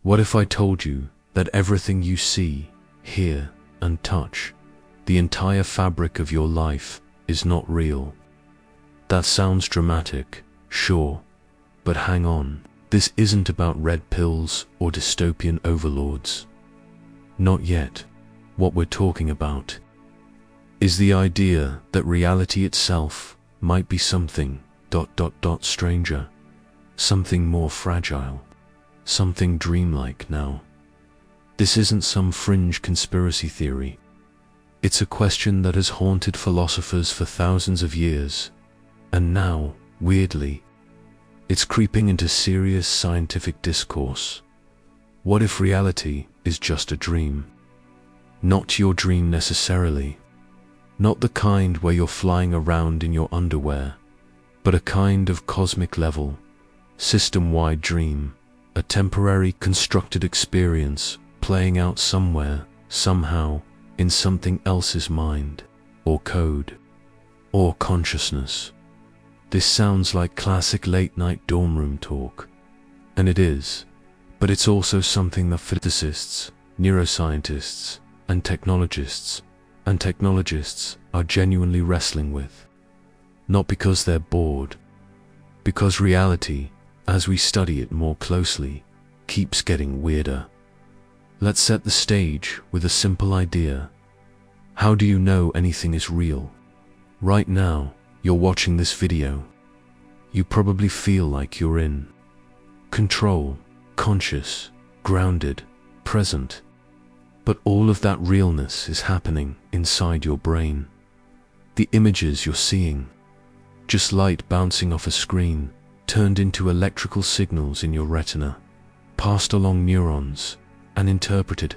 What if I told you that everything you see, hear, and touch, the entire fabric of your life, is not real? That sounds dramatic, sure, but hang on. This isn't about red pills or dystopian overlords. Not yet. What we're talking about is the idea that reality itself might be something ... stranger, something more fragile, something dreamlike now. This isn't some fringe conspiracy theory. It's a question that has haunted philosophers for thousands of years, and now, weirdly, it's creeping into serious scientific discourse. What if reality is just a dream? Not your dream necessarily. Not the kind where you're flying around in your underwear, but a kind of cosmic level, system-wide dream, a temporary constructed experience playing out somewhere, somehow, in something else's mind, or code, or consciousness. This sounds like classic late-night dorm room talk, and it is, but it's also something that physicists, neuroscientists, and technologists are genuinely wrestling with. Not because they're bored, because reality, as we study it more closely, keeps getting weirder. Let's set the stage with a simple idea. How do you know anything is real? Right now, you're watching this video. You probably feel like you're in control, conscious, grounded, present. But all of that realness is happening inside your brain. The images you're seeing, just light bouncing off a screen, turned into electrical signals in your retina, passed along neurons, and interpreted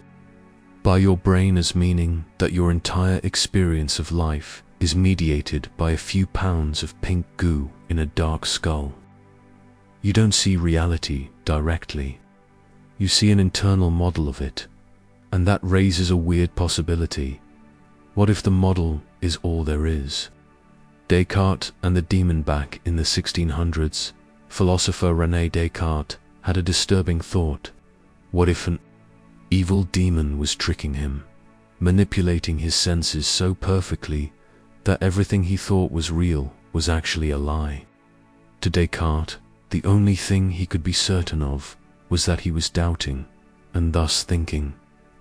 by your brain as meaning that your entire experience of life is mediated by a few pounds of pink goo in a dark skull. You don't see reality directly. You see an internal model of it. And that raises a weird possibility. What if the model is all there is? Descartes and the demon. Back in the 1600s, philosopher René Descartes had a disturbing thought. What if an evil demon was tricking him, manipulating his senses so perfectly that everything he thought was real was actually a lie? To Descartes, the only thing he could be certain of was that he was doubting, and thus thinking,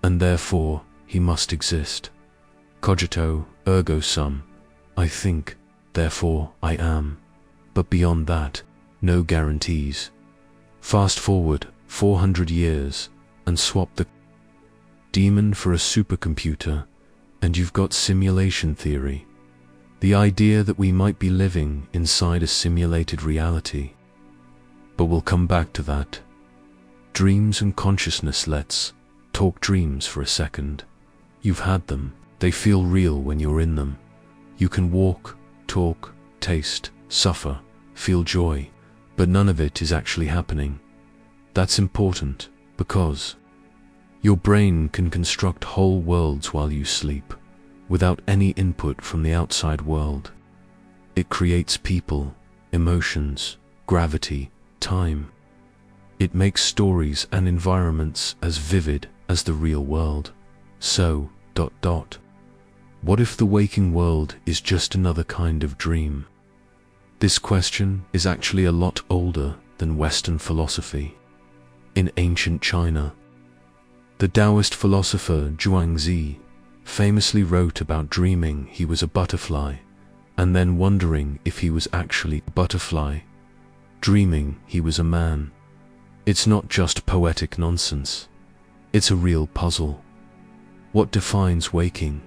and therefore he must exist. Cogito, ergo sum. I think, therefore I am. But beyond that, no guarantees. Fast forward 400 years and swap the demon for a supercomputer, and you've got simulation theory. The idea that we might be living inside a simulated reality. But we'll come back to that. Dreams and consciousness. Let's talk dreams for a second. You've had them. They feel real when you're in them. You can walk, talk, taste, suffer, feel joy, but none of it is actually happening. That's important because your brain can construct whole worlds while you sleep, without any input from the outside world. It creates people, emotions, gravity, time. It makes stories and environments as vivid as the real world. So, ... What if the waking world is just another kind of dream? This question is actually a lot older than Western philosophy. In ancient China, the Taoist philosopher Zhuangzi famously wrote about dreaming he was a butterfly, and then wondering if he was actually a butterfly, dreaming he was a man. It's not just poetic nonsense. It's a real puzzle. What defines waking?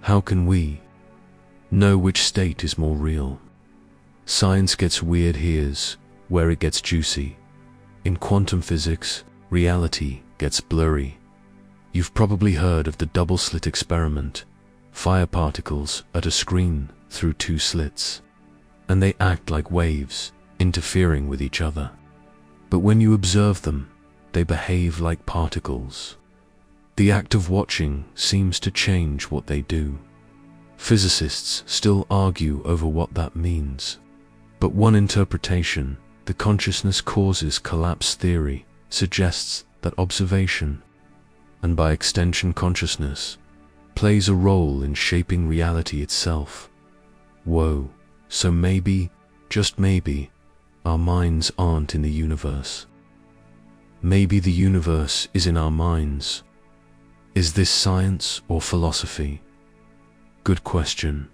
How can we know which state is more real? Science gets weird. Here's where it gets juicy. In quantum physics, reality gets blurry. You've probably heard of the double-slit experiment. Fire particles at a screen through two slits, and they act like waves, interfering with each other. But when you observe them, they behave like particles. The act of watching seems to change what they do. Physicists still argue over what that means. But one interpretation, the consciousness causes collapse theory, suggests that observation, and by extension consciousness, plays a role in shaping reality itself. Whoa, so maybe, just maybe, our minds aren't in the universe. Maybe the universe is in our minds. Is this science or philosophy? Good question.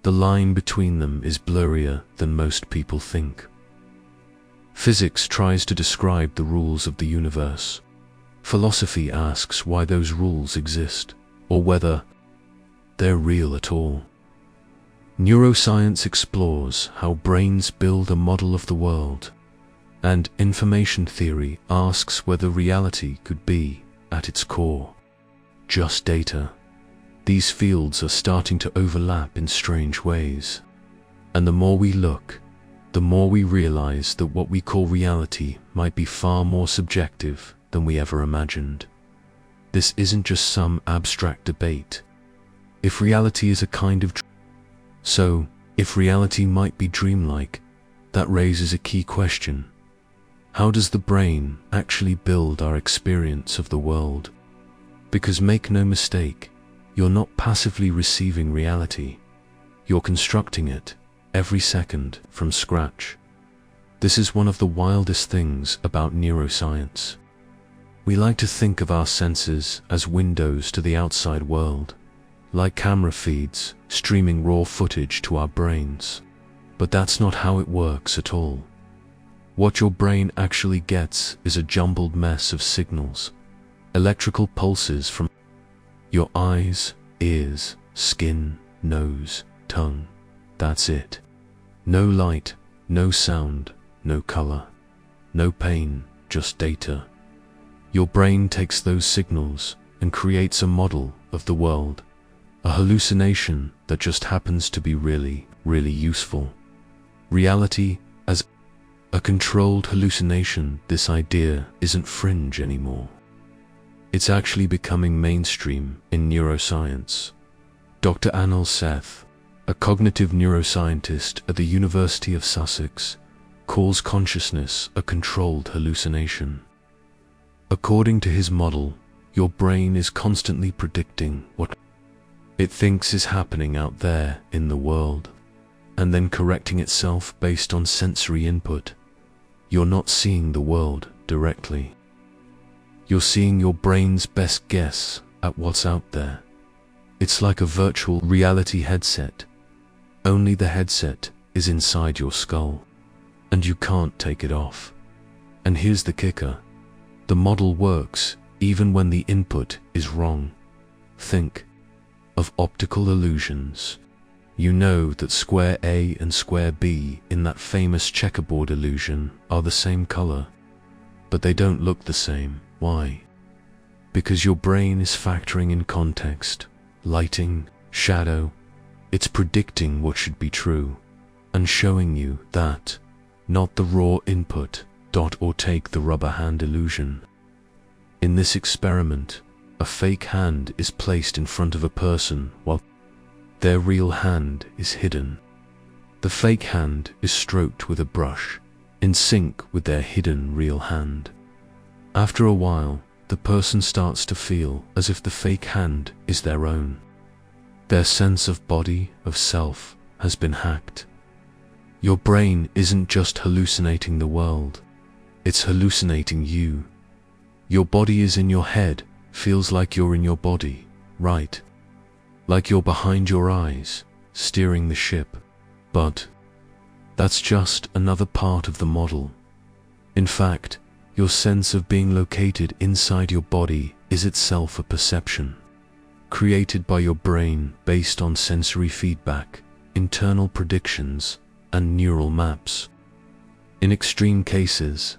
The line between them is blurrier than most people think. Physics tries to describe the rules of the universe. Philosophy asks why those rules exist, or whether they're real at all. Neuroscience explores how brains build a model of the world, and information theory asks whether reality could be, at its core, just data. These fields are starting to overlap in strange ways, and the more we look, the more we realize that what we call reality might be far more subjective than we ever imagined. This isn't just some abstract debate. If reality is a kind of if reality might be dreamlike, that raises a key question. How does the brain actually build our experience of the world? Because make no mistake, you're not passively receiving reality. You're constructing it every second from scratch. This is one of the wildest things about neuroscience. We like to think of our senses as windows to the outside world, like camera feeds streaming raw footage to our brains. But that's not how it works at all. What your brain actually gets is a jumbled mess of signals, electrical pulses from your eyes, ears, skin, nose, tongue. That's it. No light, no sound, no color, no pain, just data. Your brain takes those signals and creates a model of the world, a hallucination that just happens to be really, really useful. Reality as a controlled hallucination, this idea isn't fringe anymore. It's actually becoming mainstream in neuroscience. Dr. Anil Seth, a cognitive neuroscientist at the University of Sussex, calls consciousness a controlled hallucination. According to his model, your brain is constantly predicting what it thinks is happening out there in the world, and then correcting itself based on sensory input. You're not seeing the world directly. You're seeing your brain's best guess at what's out there. It's like a virtual reality headset, only the headset is inside your skull, and you can't take it off. And here's the kicker. The model works even when the input is wrong. Think of optical illusions. You know that square A and square B in that famous checkerboard illusion are the same color, but they don't look the same. Why? Because your brain is factoring in context, lighting, shadow. It's predicting what should be true and showing you that, not the raw input. Or take the rubber hand illusion. In this experiment, a fake hand is placed in front of a person while their real hand is hidden. The fake hand is stroked with a brush, in sync with their hidden real hand. After a while, the person starts to feel as if the fake hand is their own. Their sense of body, of self, has been hacked. Your brain isn't just hallucinating the world. It's hallucinating you. Your body is in your head, feels like you're in your body, right? Like you're behind your eyes, steering the ship. But that's just another part of the model. In fact, your sense of being located inside your body is itself a perception, created by your brain based on sensory feedback, internal predictions, and neural maps. In extreme cases,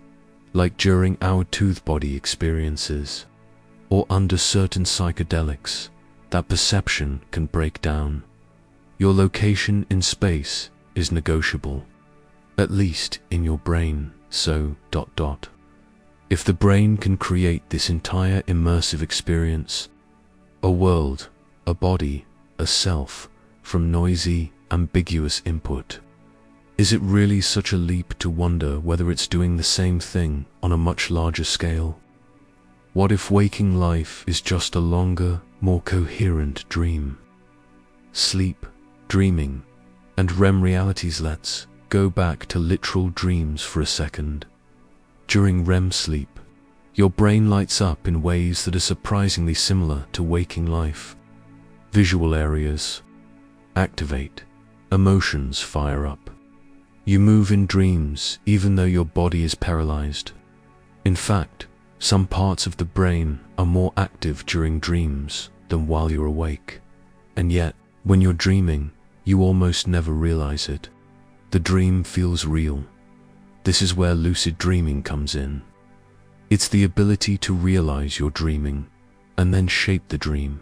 like during our tooth-body experiences, or under certain psychedelics, that perception can break down. Your location in space is negotiable, at least in your brain, so ... If the brain can create this entire immersive experience, a world, a body, a self, from noisy, ambiguous input, is it really such a leap to wonder whether it's doing the same thing on a much larger scale? What if waking life is just a longer, more coherent dream? Sleep, dreaming, and REM realities. Let's go back to literal dreams for a second. During REM sleep, your brain lights up in ways that are surprisingly similar to waking life. Visual areas activate, emotions fire up. You move in dreams even though your body is paralyzed. In fact, some parts of the brain are more active during dreams than while you're awake. And yet, when you're dreaming, you almost never realize it. The dream feels real. This is where lucid dreaming comes in. It's the ability to realize you're dreaming and then shape the dream.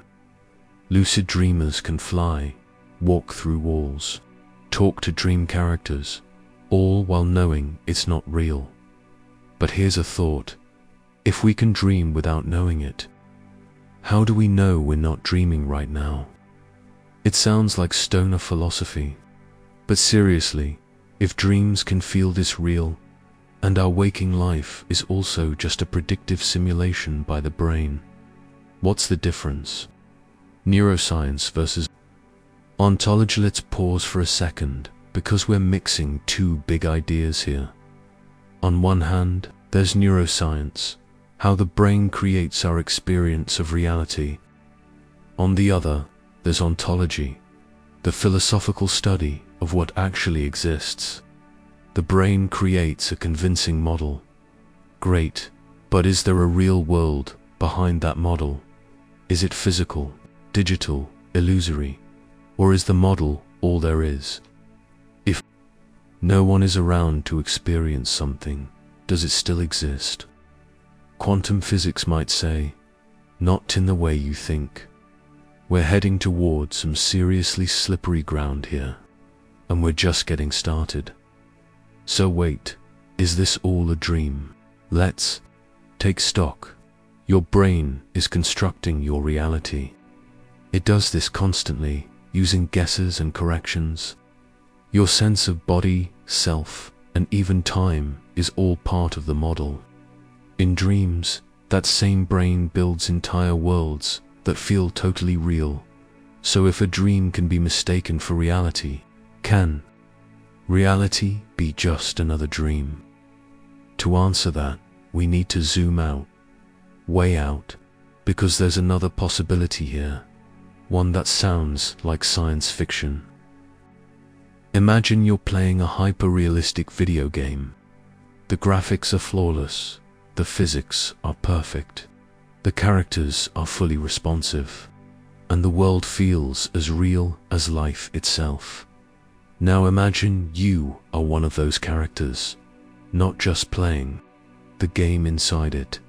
Lucid dreamers can fly, walk through walls, talk to dream characters, all while knowing it's not real. But here's a thought. If we can dream without knowing it, how do we know we're not dreaming right now? It sounds like stoner philosophy, but seriously, if dreams can feel this real, and our waking life is also just a predictive simulation by the brain, what's the difference? Neuroscience versus ontology. Let's pause for a second, because we're mixing two big ideas here. On one hand, there's neuroscience, how the brain creates our experience of reality. On the other, there's ontology, the philosophical study of what actually exists. The brain creates a convincing model. Great, but is there a real world behind that model? Is it physical, digital, illusory, or is the model all there is? If no one is around to experience something, does it still exist? Quantum physics might say, not in the way you think. We're heading towards some seriously slippery ground here, and we're just getting started. So wait, is this all a dream? Let's take stock. Your brain is constructing your reality. It does this constantly, using guesses and corrections. Your sense of body, self, and even time is all part of the model. In dreams, that same brain builds entire worlds that feel totally real. So if a dream can be mistaken for reality, can reality be just another dream? To answer that, we need to zoom out, way out, because there's another possibility here, one that sounds like science fiction. Imagine you're playing a hyper-realistic video game. The graphics are flawless, the physics are perfect, the characters are fully responsive, and the world feels as real as life itself. Now imagine you are one of those characters, not just playing the game inside it.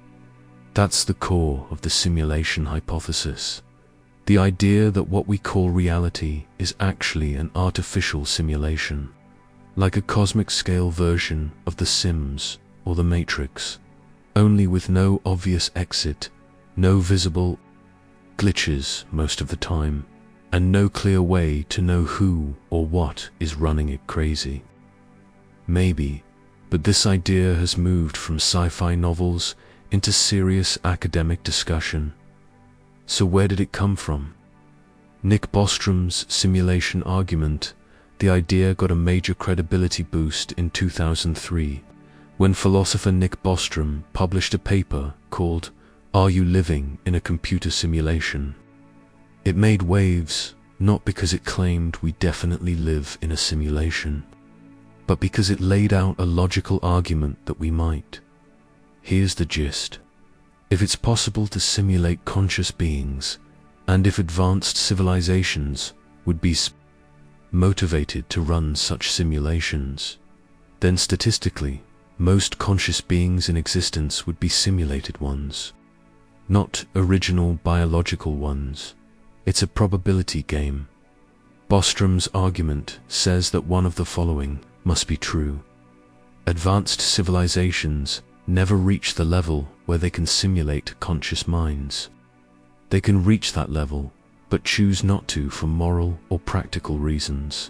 That's the core of the simulation hypothesis. The idea that what we call reality is actually an artificial simulation, like a cosmic scale version of The Sims or The Matrix, only with no obvious exit, no visible glitches most of the time, and no clear way to know who or what is running it crazy. Maybe, but this idea has moved from sci-fi novels into serious academic discussion. So where did it come from? Nick Bostrom's simulation argument. The idea got a major credibility boost in 2003, when philosopher Nick Bostrom published a paper called "Are You Living in a Computer Simulation?" It made waves, not because it claimed we definitely live in a simulation, but because it laid out a logical argument that we might. Here's the gist. If it's possible to simulate conscious beings, and if advanced civilizations would be motivated to run such simulations, then statistically, most conscious beings in existence would be simulated ones, not original biological ones. It's a probability game. Bostrom's argument says that one of the following must be true. Advanced civilizations never reach the level where they can simulate conscious minds. They can reach that level, but choose not to for moral or practical reasons.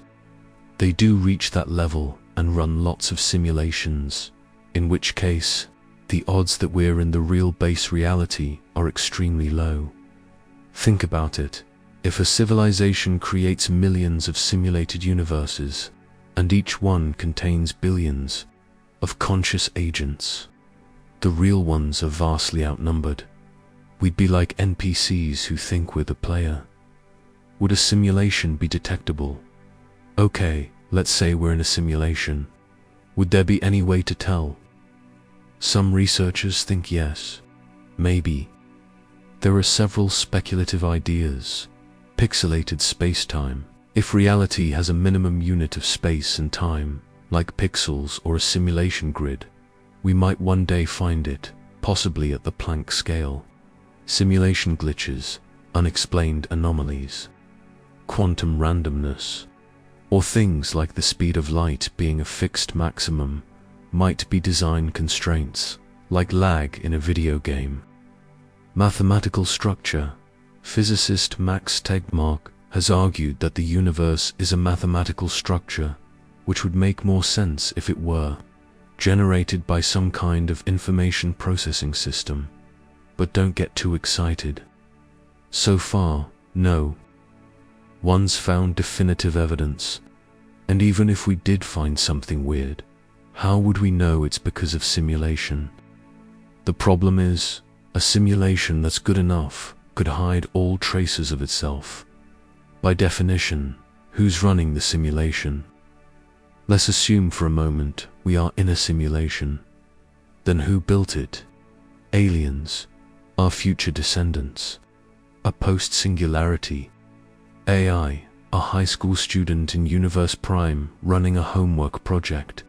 They do reach that level and run lots of simulations, in which case, the odds that we're in the real base reality are extremely low. Think about it. If a civilization creates millions of simulated universes, and each one contains billions of conscious agents, the real ones are vastly outnumbered. We'd be like NPCs who think we're the player. Would a simulation be detectable? Okay, let's say we're in a simulation. Would there be any way to tell? Some researchers think yes, maybe. There are several speculative ideas. Pixelated space-time. If reality has a minimum unit of space and time, like pixels or a simulation grid, we might one day find it, possibly at the Planck scale. Simulation glitches, unexplained anomalies, quantum randomness, or things like the speed of light being a fixed maximum might be design constraints, like lag in a video game. Mathematical structure. Physicist Max Tegmark has argued that the universe is a mathematical structure, which would make more sense if it were generated by some kind of information processing system. But don't get too excited. So far, no one's found definitive evidence. And even if we did find something weird, how would we know it's because of simulation? The problem is, a simulation that's good enough could hide all traces of itself. By definition, who's running the simulation? Let's assume for a moment we are in a simulation. Then who built it? Aliens, our future descendants, a post-singularity, AI, a high school student in Universe Prime running a homework project.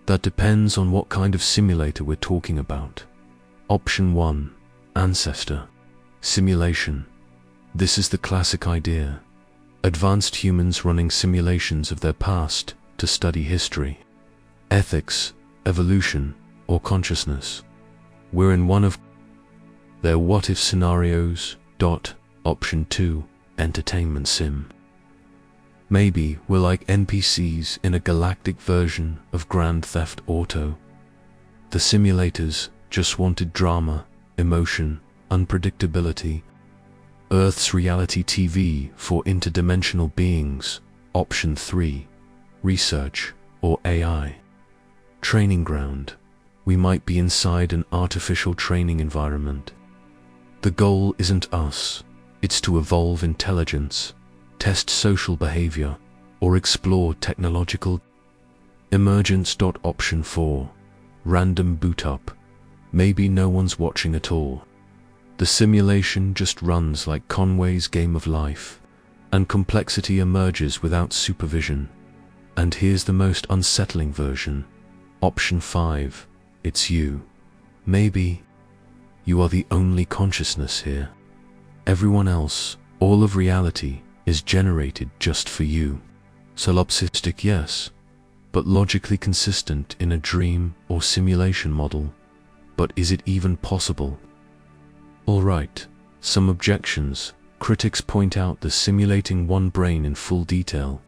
That depends on what kind of simulator we're talking about. Option 1, ancestor. Simulation. This is the classic idea. Advanced humans running simulations of their past to study history, ethics, evolution, or consciousness. We're in one of their what-if scenarios. Option 2, entertainment sim. Maybe we're like NPCs in a galactic version of Grand Theft Auto. The simulators just wanted drama, emotion, unpredictability. Earth's reality TV for interdimensional beings. Option 3, research or AI. Training ground. We might be inside an artificial training environment. The goal isn't us, it's to evolve intelligence, test social behavior, or explore technological emergence. Option 4, random boot up. Maybe no one's watching at all. The simulation just runs like Conway's Game of Life, and complexity emerges without supervision. And here's the most unsettling version. Option 5, it's you. Maybe you are the only consciousness here. Everyone else, all of reality, is generated just for you. Solipsistic, yes, but logically consistent in a dream or simulation model. But is it even possible? Alright, some objections. Critics point out that simulating one brain in full detail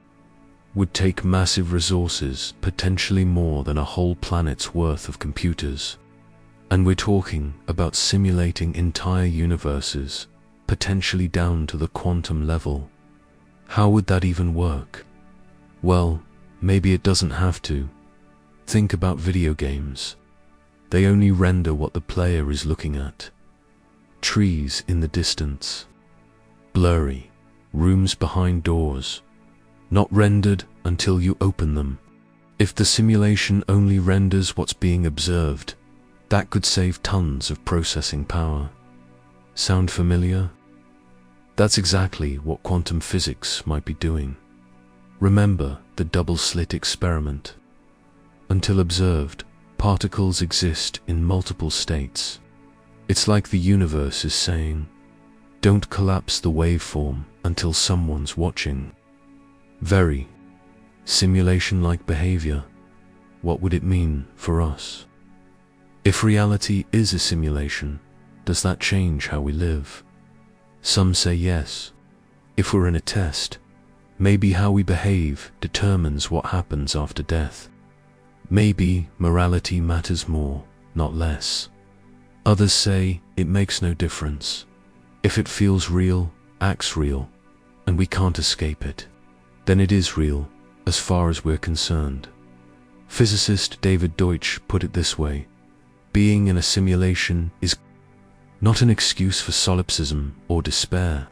would take massive resources, potentially more than a whole planet's worth of computers. And we're talking about simulating entire universes, potentially down to the quantum level. How would that even work? Well, maybe it doesn't have to. Think about video games. They only render what the player is looking at. Trees in the distance, blurry, rooms behind doors, not rendered until you open them. If the simulation only renders what's being observed, that could save tons of processing power. Sound familiar? That's exactly what quantum physics might be doing. Remember the double-slit experiment. Until observed, particles exist in multiple states. It's like the universe is saying, don't collapse the waveform until someone's watching. Very simulation-like behavior. What would it mean for us? If reality is a simulation, does that change how we live? Some say yes. If we're in a test, maybe how we behave determines what happens after death. Maybe morality matters more, not less. Others say it makes no difference. If it feels real, acts real, and we can't escape it, then it is real as far as we're concerned. Physicist David Deutsch put it this way: being in a simulation is not an excuse for solipsism or despair.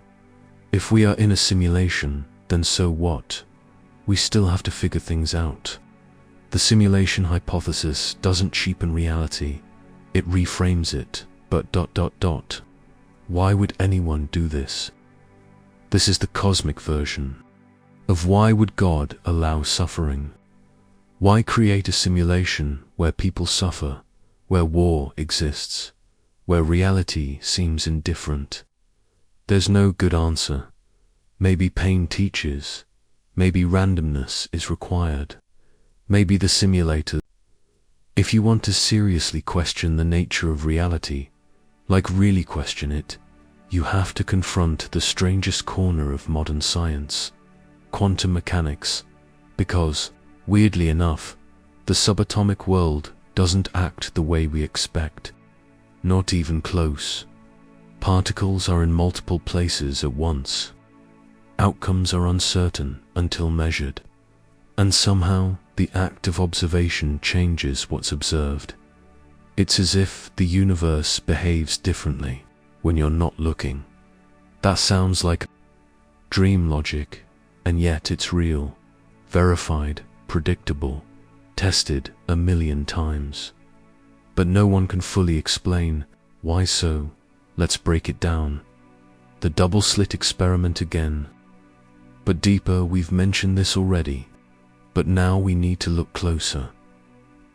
If we are in a simulation, then so what? We still have to figure things out. The simulation hypothesis doesn't cheapen reality, it reframes it, but ... Why would anyone do this? This is the cosmic version of why would God allow suffering? Why create a simulation where people suffer, where war exists, where reality seems indifferent? There's no good answer. Maybe pain teaches, maybe randomness is required, maybe the simulator. If you want to seriously question the nature of reality, like really question it, you have to confront the strangest corner of modern science, quantum mechanics, because, weirdly enough, the subatomic world doesn't act the way we expect. Not even close. Particles are in multiple places at once. Outcomes are uncertain until measured. And somehow, the act of observation changes what's observed. It's as if the universe behaves differently when you're not looking. That sounds like dream logic, and yet it's real, verified, predictable, tested 1,000,000 times. But no one can fully explain why so. Let's break it down. The double-slit experiment again. But deeper, we've mentioned this already, but now we need to look closer.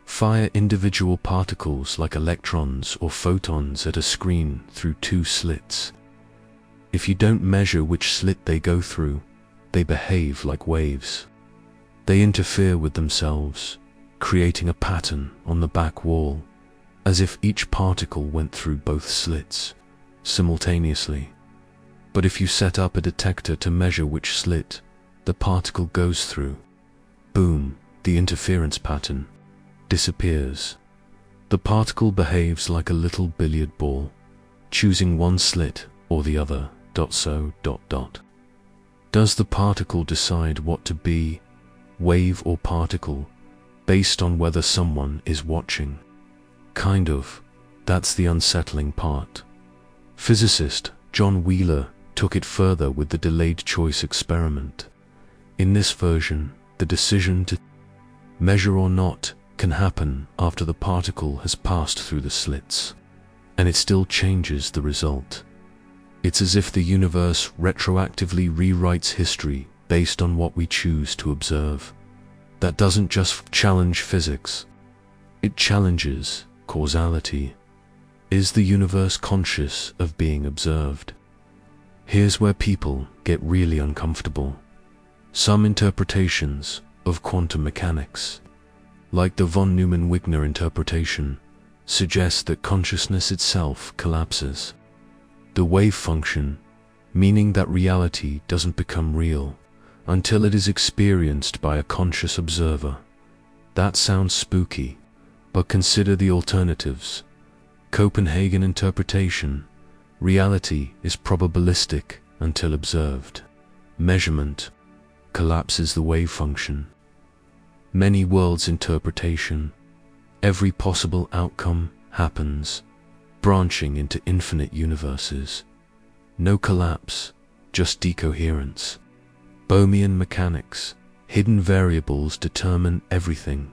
Fire individual particles like electrons or photons at a screen through 2 slits. If you don't measure which slit they go through, they behave like waves. They interfere with themselves, creating a pattern on the back wall, as if each particle went through both slits simultaneously. But if you set up a detector to measure which slit the particle goes through, boom, the interference pattern disappears. The particle behaves like a little billiard ball, choosing one slit or the other. Does the particle decide what to be, wave or particle, based on whether someone is watching? Kind of. That's the unsettling part. Physicist John Wheeler took it further with the delayed choice experiment. In this version, the decision to measure or not can happen after the particle has passed through the slits, and it still changes the result. It's as if the universe retroactively rewrites history based on what we choose to observe. That doesn't just challenge physics, it challenges causality. Is the universe conscious of being observed? Here's where people get really uncomfortable. Some interpretations of quantum mechanics, like the von Neumann-Wigner interpretation, suggest that consciousness itself collapses. The wave function, meaning that reality doesn't become real until it is experienced by a conscious observer. That sounds spooky, but consider the alternatives. Copenhagen interpretation: reality is probabilistic until observed. Measurement collapses the wave function. Many worlds interpretation: every possible outcome happens, branching into infinite universes. No collapse, just decoherence. Bohmian mechanics: hidden variables determine everything.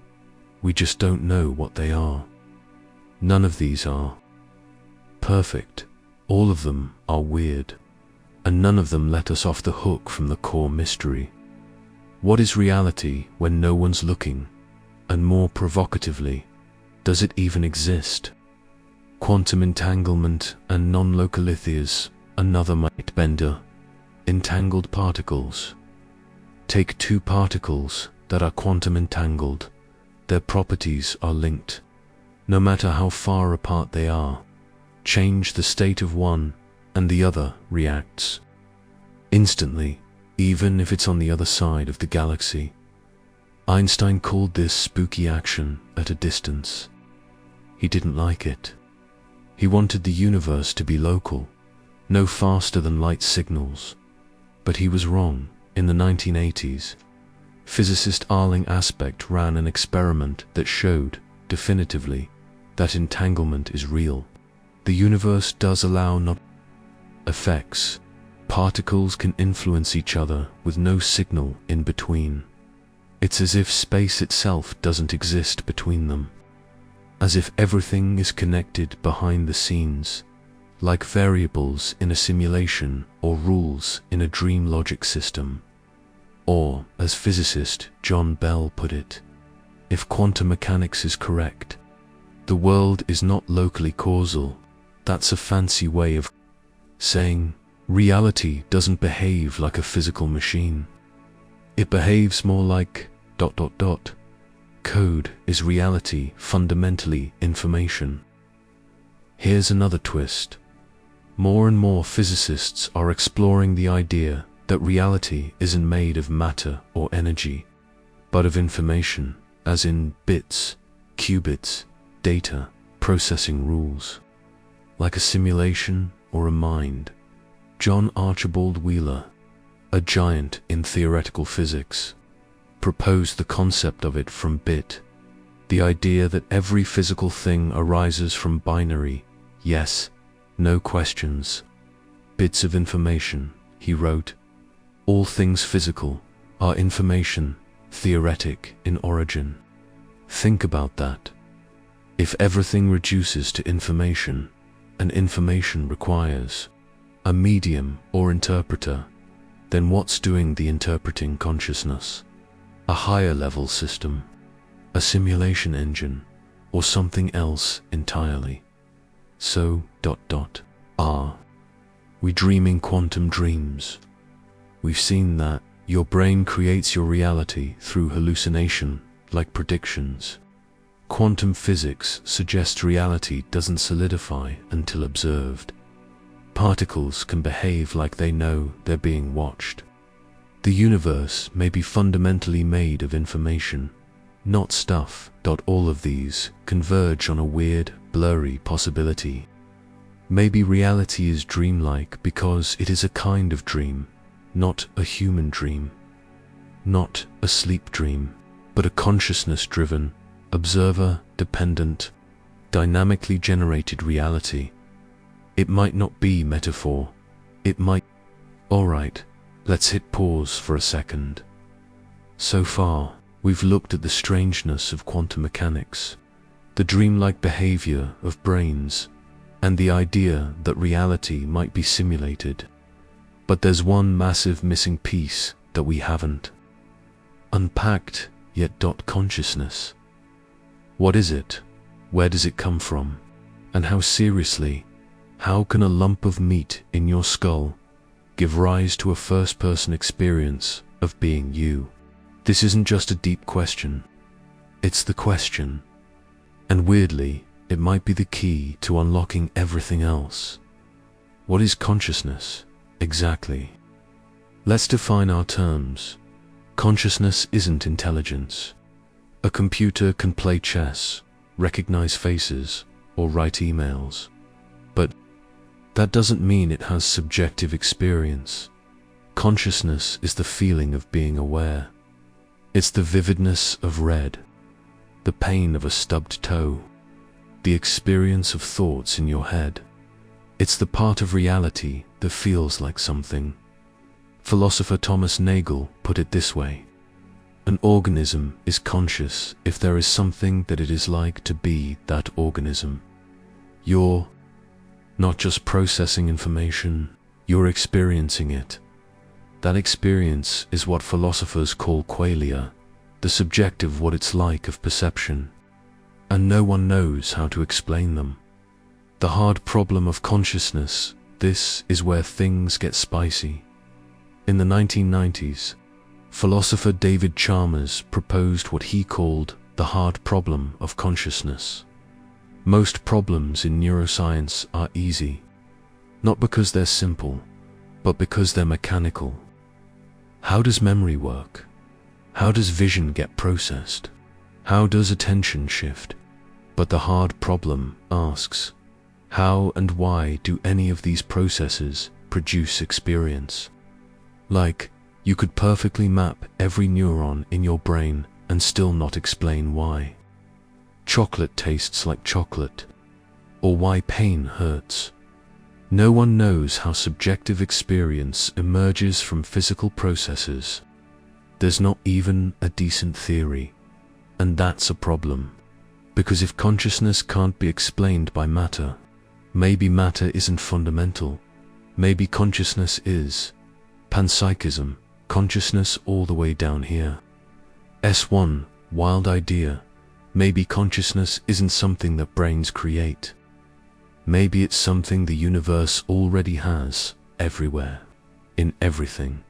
We just don't know what they are. None of these are perfect. All of them are weird, and none of them let us off the hook from the core mystery. What is reality when no one's looking? And more provocatively, does it even exist? Quantum entanglement and non-localithias, another might bender. Entangled particles. Take 2 particles that are quantum entangled. Their properties are linked. No matter how far apart they are, change the state of one and the other reacts instantly, even if it's on the other side of the galaxy. Einstein called this spooky action at a distance. he didn't like it. He wanted the universe to be local, no faster than light signals. But he was wrong. In the 1980s, physicist Arling Aspect ran an experiment that showed, definitively, that entanglement is real. The universe does allow not effects. Particles can influence each other with no signal in between. It's as if space itself doesn't exist between them. As if everything is connected behind the scenes, like variables in a simulation or rules in a dream logic system. Or, as physicist John Bell put it, if quantum mechanics is correct, the world is not locally causal. That's a fancy way of saying reality doesn't behave like a physical machine. It behaves more like ... Code is reality, fundamentally information. Here's another twist. More and more physicists are exploring the idea that reality isn't made of matter or energy, but of information, as in bits, qubits, data, processing rules. Like a simulation or a mind. John Archibald Wheeler, a giant in theoretical physics, proposed the concept of it from bit, the idea that every physical thing arises from binary, yes, no questions, bits of information. He wrote, all things physical are information, theoretic in origin. Think about that. If everything reduces to information, and information requires a medium or interpreter, then what's doing the interpreting consciousness? A higher level system, a simulation engine, or something else entirely? So, are we dreaming quantum dreams? We've seen that your brain creates your reality through hallucination, like predictions. Quantum physics suggests reality doesn't solidify until observed. Particles can behave like they know they're being watched. The universe may be fundamentally made of information, not stuff. All of these converge on a weird, blurry possibility. Maybe reality is dreamlike because it is a kind of dream, not a human dream. Not a sleep dream, but a consciousness-driven, observer-dependent, dynamically generated reality. It might not be metaphor. It might... Alright, let's hit pause for a second. So far, we've looked at the strangeness of quantum mechanics, the dreamlike behavior of brains, and the idea that reality might be simulated. But there's one massive missing piece that we haven't unpacked yet. Consciousness. What is it? Where does it come from? And how seriously, how can a lump of meat in your skull give rise to a first-person experience of being you? This isn't just a deep question. It's the question. And weirdly, it might be the key to unlocking everything else. What is consciousness, exactly? Let's define our terms. Consciousness isn't intelligence. A computer can play chess, recognize faces, or write emails. But that doesn't mean it has subjective experience. Consciousness is the feeling of being aware. It's the vividness of red, the pain of a stubbed toe, the experience of thoughts in your head. It's the part of reality that feels like something. Philosopher Thomas Nagel put it this way: an organism is conscious if there is something that it is like to be that organism. You're not just processing information, you're experiencing it. That experience is what philosophers call qualia, the subjective what it's like of perception. And no one knows how to explain them. The hard problem of consciousness, this is where things get spicy. In the 1990s, philosopher David Chalmers proposed what he called the hard problem of consciousness. Most problems in neuroscience are easy, not because they're simple, but because they're mechanical. How does memory work? How does vision get processed? How does attention shift? But the hard problem asks, how and why do any of these processes produce experience? Like, you could perfectly map every neuron in your brain and still not explain why. Chocolate tastes like chocolate, or why pain hurts. No one knows how subjective experience emerges from physical processes. There's not even a decent theory, and that's a problem. Because if consciousness can't be explained by matter, maybe matter isn't fundamental. Maybe consciousness is panpsychism, consciousness all the way down here. S1, wild idea. Maybe consciousness isn't something that brains create. Maybe it's something the universe already has, everywhere, in everything.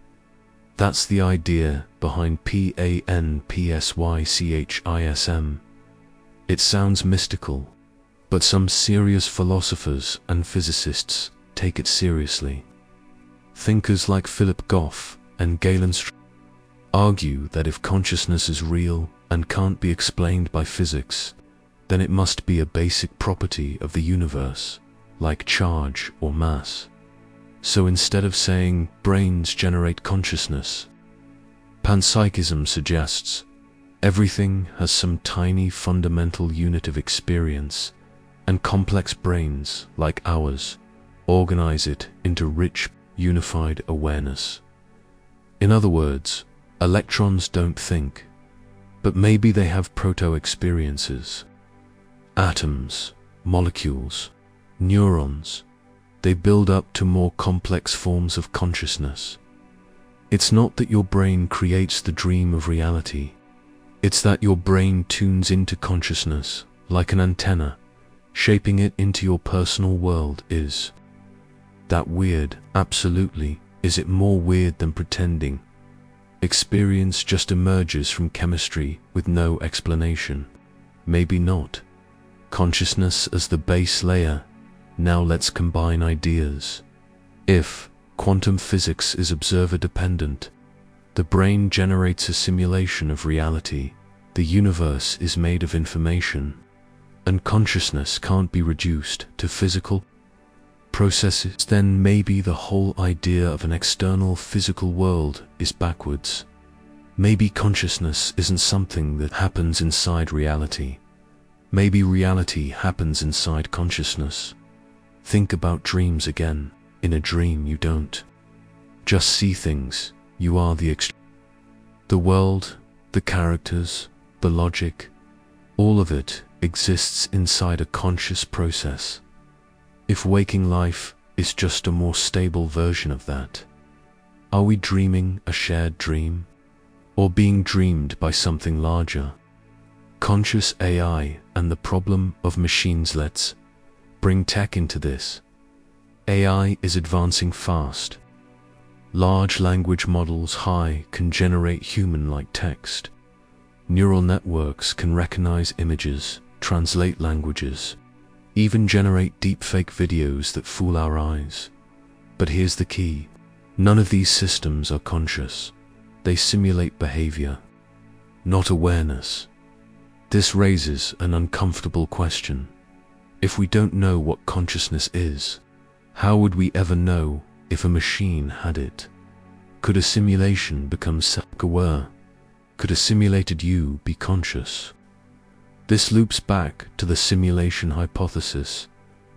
That's the idea behind panpsychism. It sounds mystical, but some serious philosophers and physicists take it seriously. Thinkers like Philip Goff and Galen argue that if consciousness is real and can't be explained by physics, then it must be a basic property of the universe, like charge or mass. So instead of saying brains generate consciousness, panpsychism suggests everything has some tiny fundamental unit of experience, and complex brains, like ours, organize it into rich, unified awareness. In other words, electrons don't think, but maybe they have proto-experiences. Atoms, molecules, neurons, they build up to more complex forms of consciousness. It's not that your brain creates the dream of reality. It's that your brain tunes into consciousness like an antenna, shaping it into your personal world. Is that weird? Absolutely. Is it more weird than pretending experience just emerges from chemistry with no explanation? Maybe not. Consciousness as the base layer. Now let's combine ideas. If quantum physics is observer-dependent, the brain generates a simulation of reality. The universe is made of information, and consciousness can't be reduced to physical processes. Then maybe the whole idea of an external physical world is backwards. Maybe consciousness isn't something that happens inside reality. Maybe reality happens inside consciousness. Think about dreams again. In a dream you don't just see things, you are the world, the characters, the logic, all of it exists inside a conscious process. If waking life is just a more stable version of that, are we dreaming a shared dream? Or being dreamed by something larger? Conscious AI and the problem of machines. Let's bring tech into this. AI is advancing fast. Large language models can generate human-like text. Neural networks can recognize images, translate languages, even generate deepfake videos that fool our eyes. But here's the key. None of these systems are conscious. They simulate behavior, not awareness. This raises an uncomfortable question. If we don't know what consciousness is, how would we ever know if a machine had it? Could a simulation become self-aware? Could a simulated you be conscious? This loops back to the simulation hypothesis,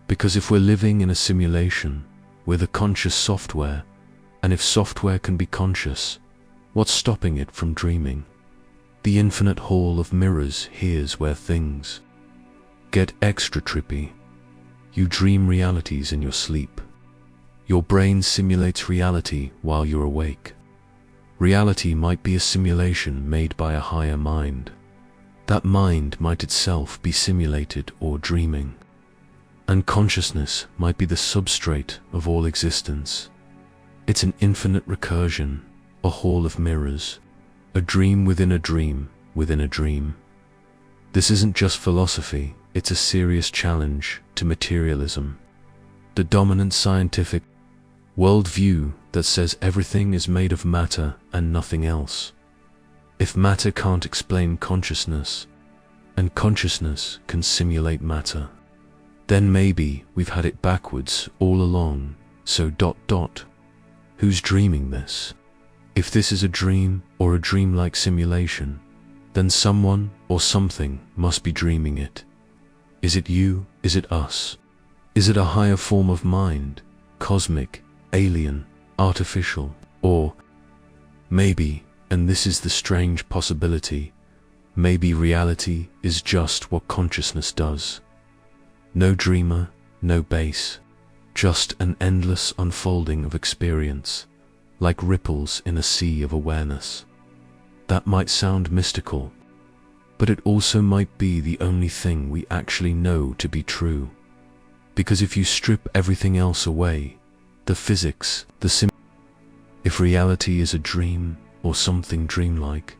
because if we're living in a simulation, we're the conscious software, and if software can be conscious, what's stopping it from dreaming? The infinite hall of mirrors. Here's where things get extra trippy. You dream realities in your sleep. Your brain simulates reality while you're awake. Reality might be a simulation made by a higher mind. That mind might itself be simulated or dreaming. And consciousness might be the substrate of all existence. It's an infinite recursion, a hall of mirrors, a dream within a dream within a dream. This isn't just philosophy, it's a serious challenge to materialism, the dominant scientific worldview that says everything is made of matter and nothing else. If matter can't explain consciousness, and consciousness can simulate matter. Then maybe we've had it backwards all along, so ... Who's dreaming this? If this is a dream or a dreamlike simulation, then someone or something must be dreaming it. Is it you? Is it us? Is it a higher form of mind, cosmic, alien, artificial, or maybe, and this is the strange possibility, maybe reality is just what consciousness does. No dreamer, no base, just an endless unfolding of experience, like ripples in a sea of awareness. That might sound mystical, but it also might be the only thing we actually know to be true. Because if you strip everything else away, the physics, if reality is a dream or something dreamlike,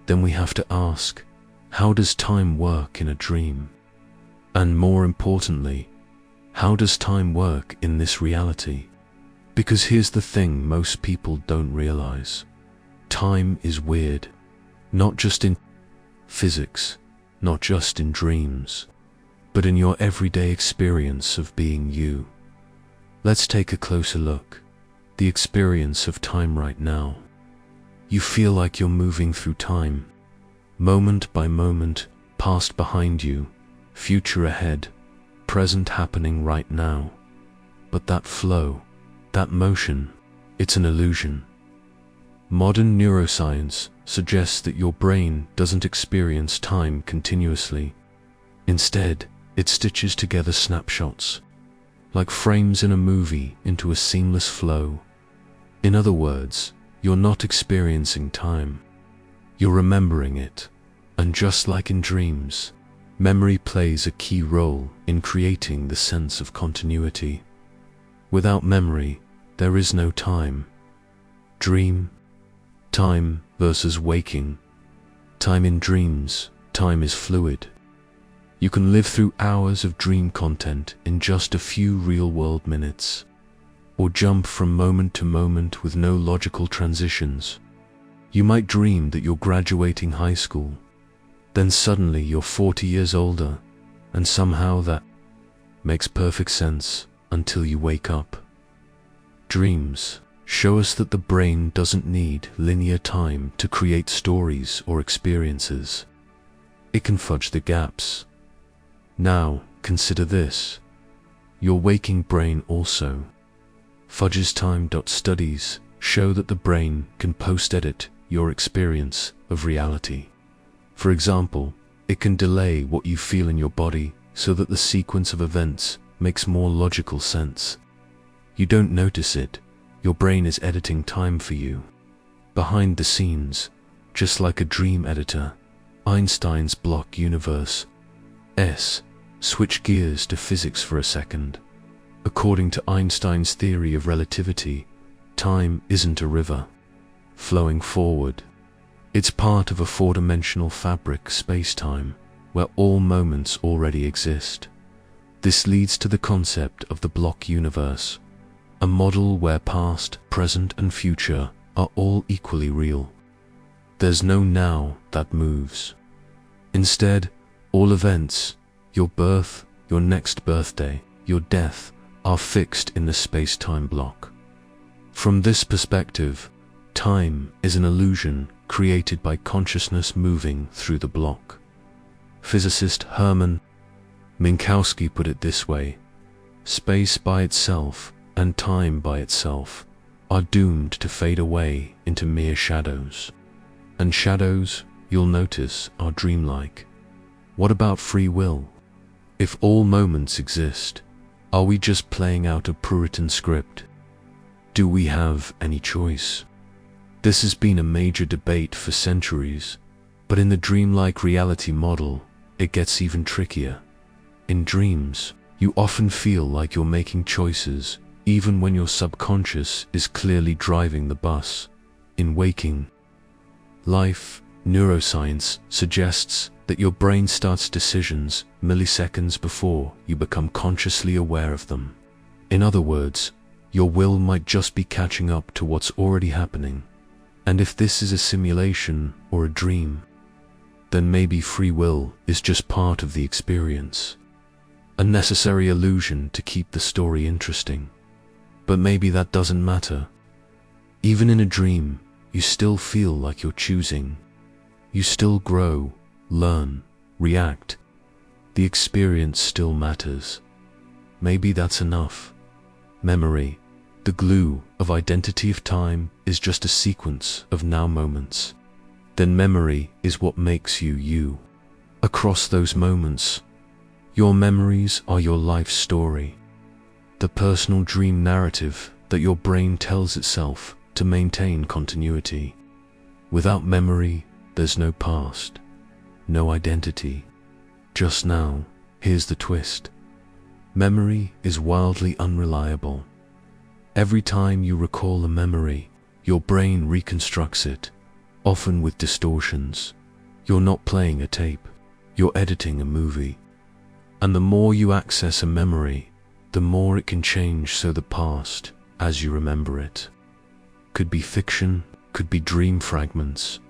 then we have to ask, how does time work in a dream? And more importantly, how does time work in this reality? Because here's the thing most people don't realize. Time is weird, not just in physics, not just in dreams, but in your everyday experience of being you. Let's take a closer look. The experience of time right now. You feel like you're moving through time, moment by moment, past behind you, future ahead, present happening right now. But that flow, that motion, it's an illusion. Modern neuroscience suggests that your brain doesn't experience time continuously. Instead, it stitches together snapshots, like frames in a movie, into a seamless flow. In other words, you're not experiencing time. You're remembering it. And just like in dreams, memory plays a key role in creating the sense of continuity. Without memory, there is no time. Dream, time versus waking. Time in dreams, time is fluid. You can live through hours of dream content in just a few real-world minutes, or jump from moment to moment with no logical transitions. You might dream that you're graduating high school, then suddenly you're 40 years older, and somehow that makes perfect sense until you wake up. Dreams show us that the brain doesn't need linear time to create stories or experiences. It can fudge the gaps. Now, consider this. Your waking brain also fudges time. Studies show that the brain can post-edit your experience of reality. For example, it can delay what you feel in your body so that the sequence of events makes more logical sense. You don't notice it. Your brain is editing time for you. Behind the scenes, just like a dream editor, Einstein's block universe switch gears to physics for a second. According to Einstein's theory of relativity, time isn't a river flowing forward. It's part of a four-dimensional fabric space-time where all moments already exist. This leads to the concept of the block universe, a model where past, present, and future are all equally real. There's no now that moves. Instead, all events, your birth, your next birthday, your death, are fixed in the space-time block. From this perspective, time is an illusion created by consciousness moving through the block. Physicist Hermann Minkowski put it this way: space by itself and time by itself are doomed to fade away into mere shadows. And shadows, you'll notice, are dreamlike. What about free will? If all moments exist, are we just playing out a Puritan script? Do we have any choice? This has been a major debate for centuries, but in the dreamlike reality model, it gets even trickier. In dreams, you often feel like you're making choices, even when your subconscious is clearly driving the bus. In waking life, neuroscience suggests that your brain starts decisions milliseconds before you become consciously aware of them. In other words, your will might just be catching up to what's already happening. And if this is a simulation or a dream, then maybe free will is just part of the experience. A necessary illusion to keep the story interesting. But maybe that doesn't matter. Even in a dream, you still feel like you're choosing. You still grow, learn, react. The experience still matters. Maybe that's enough. Memory, the glue of identity of time, is just a sequence of now moments. Then memory is what makes you you. Across those moments, your memories are your life story. The personal dream narrative that your brain tells itself to maintain continuity. Without memory, there's no past, no identity. Just now, here's the twist. Memory is wildly unreliable. Every time you recall a memory, your brain reconstructs it, often with distortions. You're not playing a tape, you're editing a movie. And the more you access a memory, the more it can change so the past, as you remember it, could be fiction, could be dream fragments.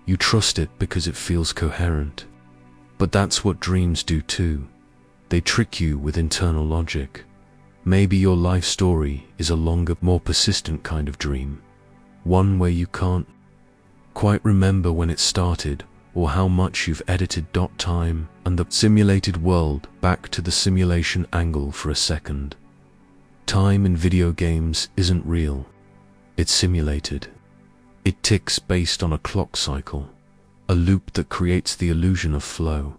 You trust it because it feels coherent. But that's what dreams do too. They trick you with internal logic. Maybe your life story is a longer, more persistent kind of dream. One where you can't quite remember when it started or how much you've edited time and the simulated world back to the simulation angle for a second. Time in video games isn't real. It's simulated. It ticks based on a clock cycle, a loop that creates the illusion of flow.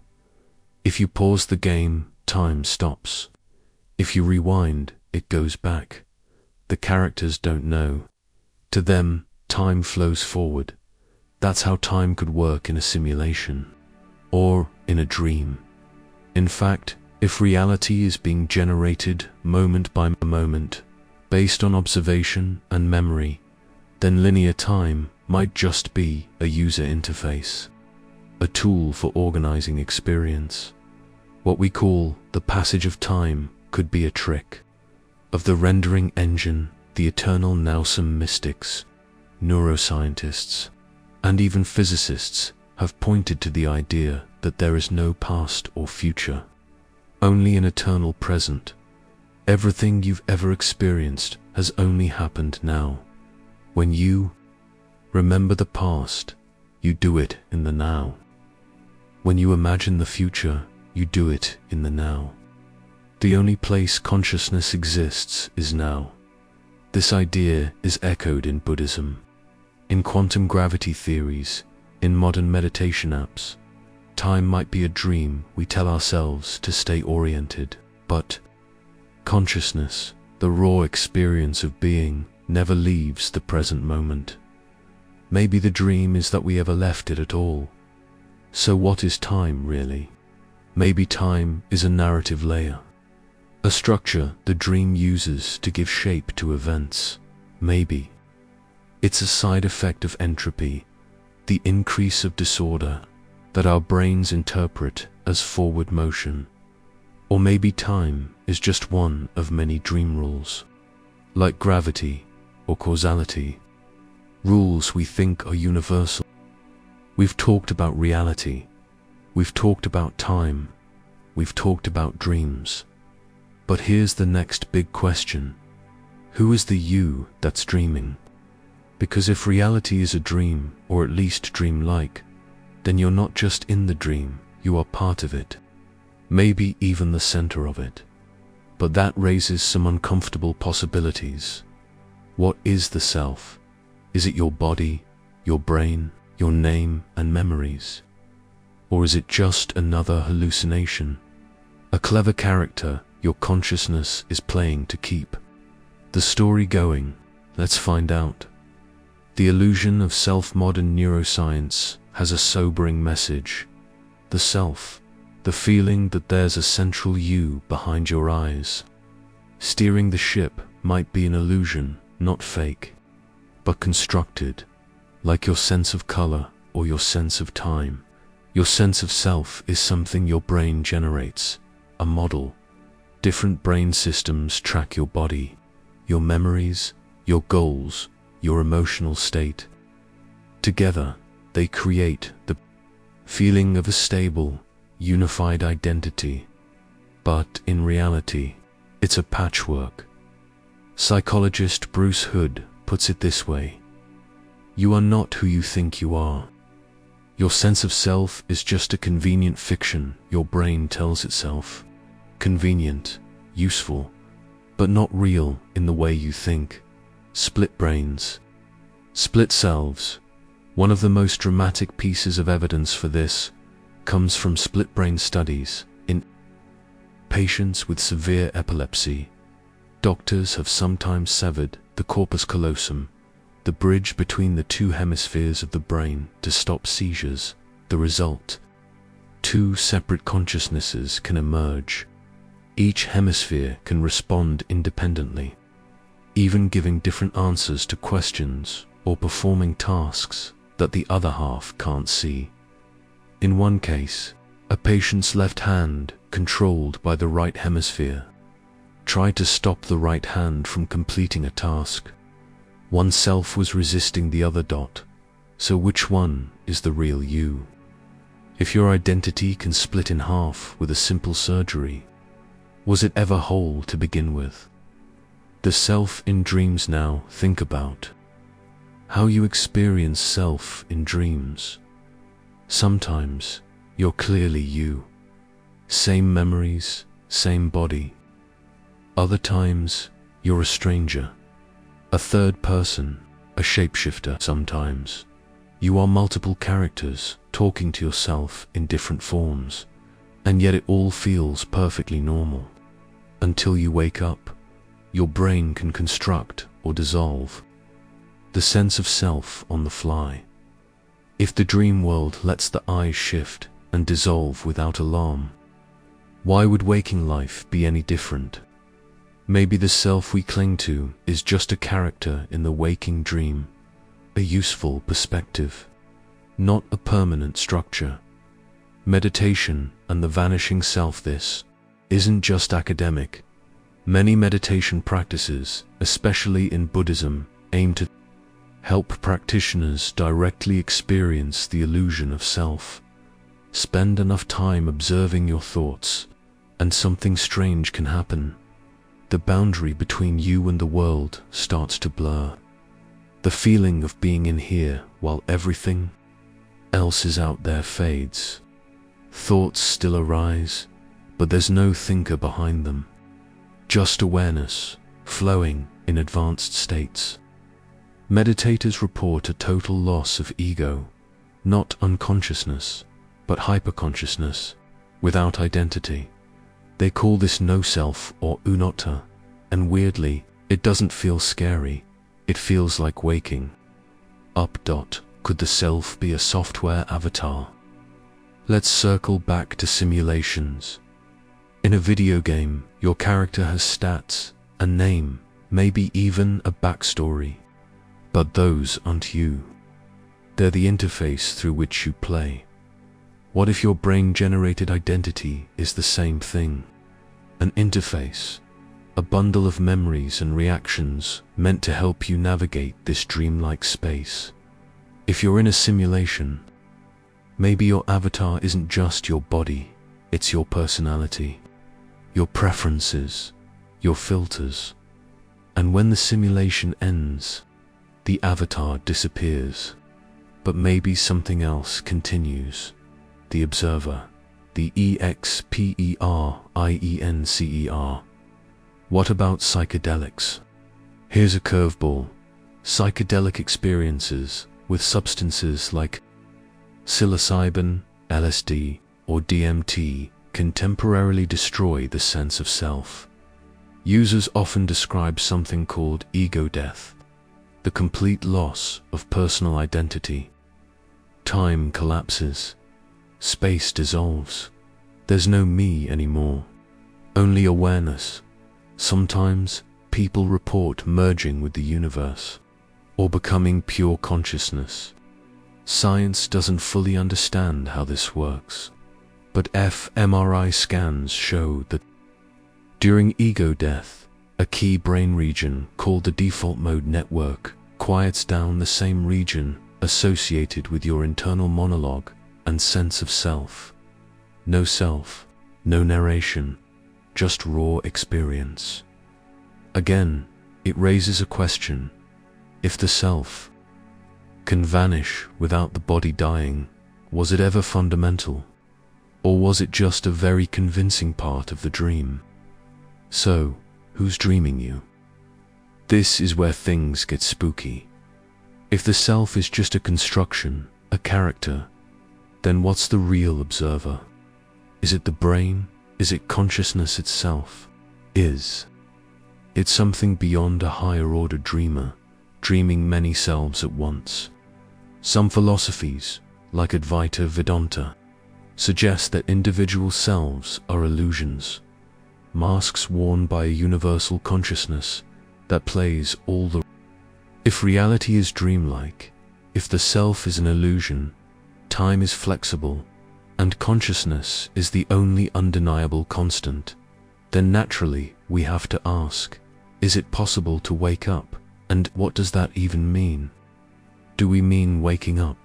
If you pause the game, time stops. If you rewind, it goes back. The characters don't know. To them, time flows forward. That's how time could work in a simulation, or in a dream. In fact, if reality is being generated moment by moment, based on observation and memory, then linear time might just be a user interface, a tool for organizing experience. What we call the passage of time could be a trick of the rendering engine. The eternal now some mystics, neuroscientists, and even physicists have pointed to the idea that there is no past or future, only an eternal present. Everything you've ever experienced has only happened now. When you remember the past, you do it in the now. When you imagine the future, you do it in the now. The only place consciousness exists is now. This idea is echoed in Buddhism, in quantum gravity theories, in modern meditation apps. Time might be a dream we tell ourselves to stay oriented, but consciousness, the raw experience of being, never leaves the present moment. Maybe the dream is that we ever left it at all. So what is time really? Maybe time is a narrative layer, a structure the dream uses to give shape to events. Maybe it's a side effect of entropy, the increase of disorder that our brains interpret as forward motion. Or maybe time is just one of many dream rules, like gravity or causality, rules we think are universal. We've talked about reality, we've talked about time, we've talked about dreams. But here's the next big question. Who is the you that's dreaming? Because if reality is a dream, or at least dreamlike, then you're not just in the dream, you are part of it. Maybe even the center of it. But that raises some uncomfortable possibilities. What is the self? Is it your body, your brain, your name and memories? Or is it just another hallucination? A clever character your consciousness is playing to keep the story going? Let's find out. The illusion of self-modern neuroscience has a sobering message. The self, the feeling that there's a central you behind your eyes. Steering the ship might be an illusion, not fake, but constructed, like your sense of color or your sense of time. Your sense of self is something your brain generates, a model. Different brain systems track your body, your memories, your goals, your emotional state. Together, they create the feeling of a stable, unified identity. But in reality, it's a patchwork. Psychologist Bruce Hood puts it this way: you are not who you think you are. Your sense of self is just a convenient fiction your brain tells itself. Convenient, useful, but not real in the way you think. Split brains. Split selves. One of the most dramatic pieces of evidence for this comes from split brain studies in patients with severe epilepsy. Doctors have sometimes severed the corpus callosum, the bridge between the two hemispheres of the brain, to stop seizures. The result: two separate consciousnesses can emerge. Each hemisphere can respond independently, even giving different answers to questions or performing tasks that the other half can't see. In one case, a patient's left hand, controlled by the right hemisphere, tried to stop the right hand from completing a task. One self was resisting the other. So which one is the real you? If your identity can split in half with a simple surgery, was it ever whole to begin with? The self in dreams. Now think about how you experience self in dreams. Sometimes you're clearly you. Same memories, same body. Other times you're a stranger, a third person, a shapeshifter. Sometimes you are multiple characters talking to yourself in different forms, and yet it all feels perfectly normal. Until you wake up, your brain can construct or dissolve the sense of self on the fly. If the dream world lets the eyes shift and dissolve without alarm, why would waking life be any different? Maybe the self we cling to is just a character in the waking dream, a useful perspective, not a permanent structure. Meditation and the vanishing self. This isn't just academic. Many meditation practices, especially in Buddhism, aim to help practitioners directly experience the illusion of self. Spend enough time observing your thoughts, and something strange can happen. The boundary between you and the world starts to blur. The feeling of being in here while everything else is out there fades. Thoughts still arise, but there's no thinker behind them. Just awareness, flowing in advanced states. Meditators report a total loss of ego, not unconsciousness, but hyperconsciousness, without identity. They call this no self or unotta, and weirdly, it doesn't feel scary. It feels like waking up. Could the self be a software avatar? Let's circle back to simulations. In a video game, your character has stats, a name, maybe even a backstory. But those aren't you. They're the interface through which you play. What if your brain-generated identity is the same thing? An interface, a bundle of memories and reactions meant to help you navigate this dreamlike space. If you're in a simulation, maybe your avatar isn't just your body, it's your personality, your preferences, your filters. And when the simulation ends, the avatar disappears, but maybe something else continues. The observer, the experincer. What about psychedelics? Here's a curveball. Psychedelic experiences with substances like psilocybin, LSD, or DMT can temporarily destroy the sense of self. Users often describe something called ego death, the complete loss of personal identity. Time collapses. Space dissolves. There's no me anymore, only awareness. Sometimes people report merging with the universe or becoming pure consciousness. Science doesn't fully understand how this works, but fMRI scans show that during ego death, a key brain region called the default mode network quiets down, the same region associated with your internal monologue and sense of self. No self, no narration, just raw experience. Again, it raises a question. If the self can vanish without the body dying, was it ever fundamental? Or was it just a very convincing part of the dream? So, who's dreaming you? This is where things get spooky. If the self is just a construction, a character, then what's the real observer? Is it the brain? Is it consciousness itself? Is it something beyond a higher-order dreamer, dreaming many selves at once? Some philosophies, like Advaita Vedanta, suggest that individual selves are illusions, masks worn by a universal consciousness that plays all the. If reality is dreamlike, if the self is an illusion, time is flexible, and consciousness is the only undeniable constant, then naturally we have to ask, is it possible to wake up, and what does that even mean? Do we mean waking up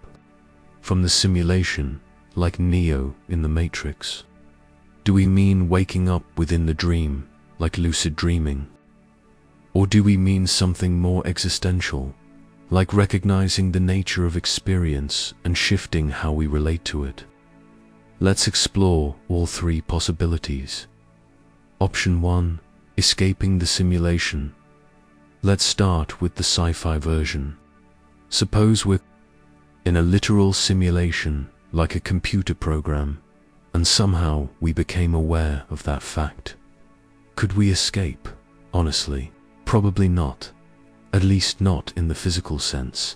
from the simulation, like Neo in the Matrix? Do we mean waking up within the dream, like lucid dreaming? Or do we mean something more existential, like recognizing the nature of experience and shifting how we relate to it? Let's explore all three possibilities. Option 1, escaping the simulation. Let's start with the sci-fi version. Suppose we're in a literal simulation, like a computer program, and somehow we became aware of that fact. Could we escape? Honestly, probably not. At least not in the physical sense.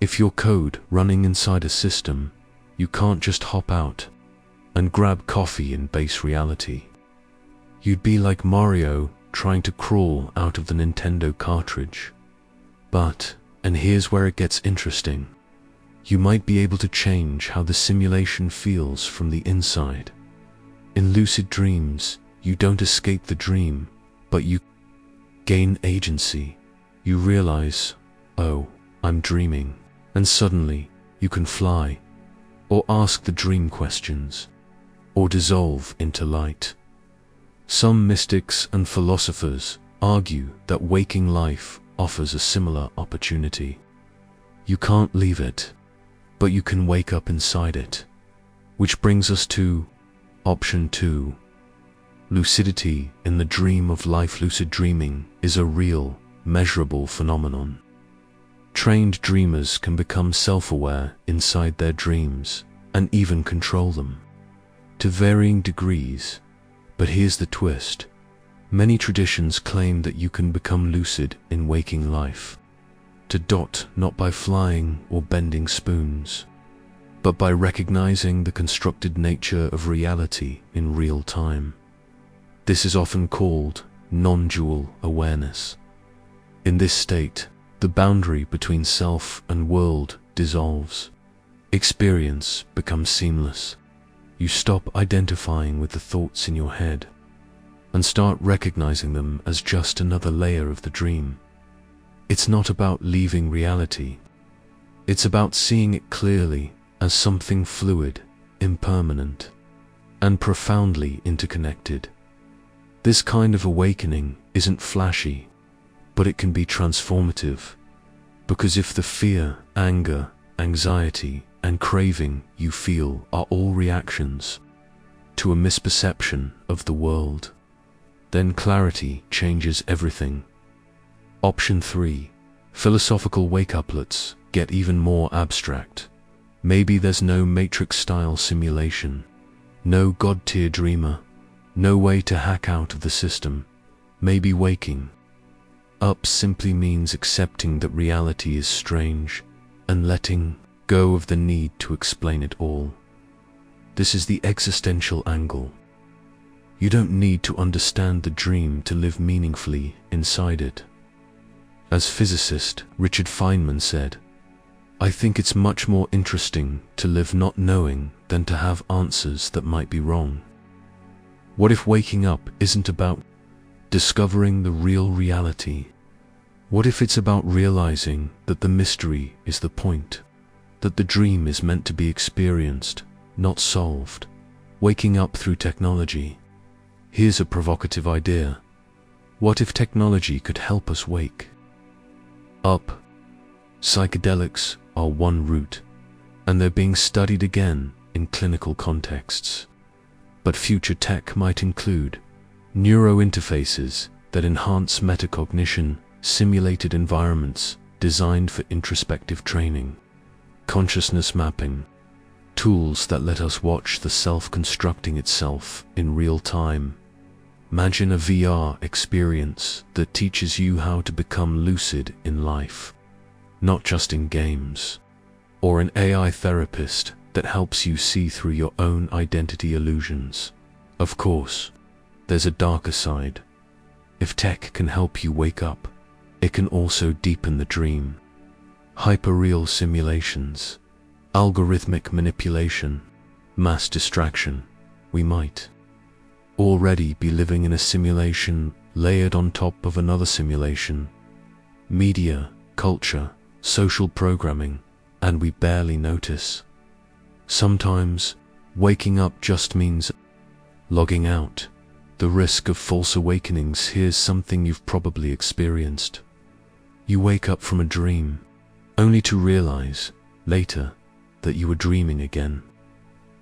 If you're code running inside a system, you can't just hop out and grab coffee in base reality. You'd be like Mario trying to crawl out of the Nintendo cartridge. But, and here's where it gets interesting, you might be able to change how the simulation feels from the inside. In lucid dreams, you don't escape the dream, but you gain agency. You realize, oh, I'm dreaming, and suddenly you can fly, or ask the dream questions, or dissolve into light. Some mystics and philosophers argue that waking life offers a similar opportunity. You can't leave it, but you can wake up inside it. Which brings us to option 2. Lucidity in the dream of life. Lucid dreaming is a real, measurable phenomenon. Trained dreamers can become self-aware inside their dreams and even control them, to varying degrees. But here's the twist. Many traditions claim that you can become lucid in waking life. Not by flying or bending spoons, but by recognizing the constructed nature of reality in real time. This is often called non-dual awareness. In this state, the boundary between self and world dissolves. Experience becomes seamless. You stop identifying with the thoughts in your head and start recognizing them as just another layer of the dream. It's not about leaving reality. It's about seeing it clearly as something fluid, impermanent, and profoundly interconnected. This kind of awakening isn't flashy, but it can be transformative, because if the fear, anger, anxiety, and craving you feel are all reactions to a misperception of the world, then clarity changes everything. Option 3. Philosophical wake-uplets get even more abstract. Maybe there's no Matrix-style simulation, no God-tier dreamer, no way to hack out of the system. Maybe waking up simply means accepting that reality is strange and letting go of the need to explain it all. This is the existential angle. You don't need to understand the dream to live meaningfully inside it. As physicist Richard Feynman said, "I think it's much more interesting to live not knowing than to have answers that might be wrong." What if waking up isn't about discovering the real reality? What if it's about realizing that the mystery is the point? that the dream is meant to be experienced, not solved. Waking up through technology. Here's a provocative idea. What if technology could help us wake up? Psychedelics are one route, and they're being studied again in clinical contexts. But future tech might include neurointerfaces that enhance metacognition, simulated environments designed for introspective training, consciousness mapping, tools that let us watch the self constructing itself in real time. Imagine a VR experience that teaches you how to become lucid in life, not just in games, or an AI therapist that helps you see through your own identity illusions. Of course, there's a darker side. If tech can help you wake up, it can also deepen the dream. Hyperreal simulations, algorithmic manipulation, mass distraction. We might already be living in a simulation layered on top of another simulation. Media, culture, social programming, and we barely notice. Sometimes, waking up just means logging out. The risk of false awakenings. Here's something you've probably experienced. You wake up from a dream, only to realize, later, that you were dreaming again.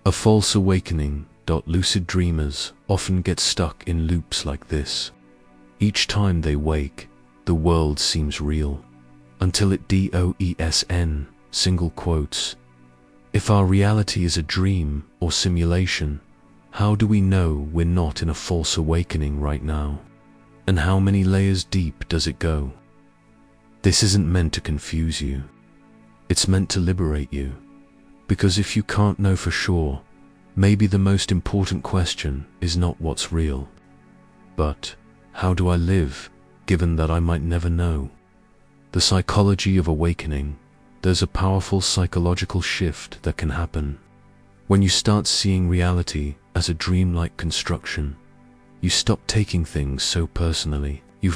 A false awakening. Lucid dreamers often get stuck in loops like this. Each time they wake, the world seems real, until it doesn't, single quotes. If our reality is a dream or simulation, how do we know we're not in a false awakening right now? And how many layers deep does it go? This isn't meant to confuse you. It's meant to liberate you. Because if you can't know for sure, maybe the most important question is not what's real, but how do I live, given that I might never know? The psychology of awakening. There's a powerful psychological shift that can happen. When you start seeing reality as a dreamlike construction, you stop taking things so personally. You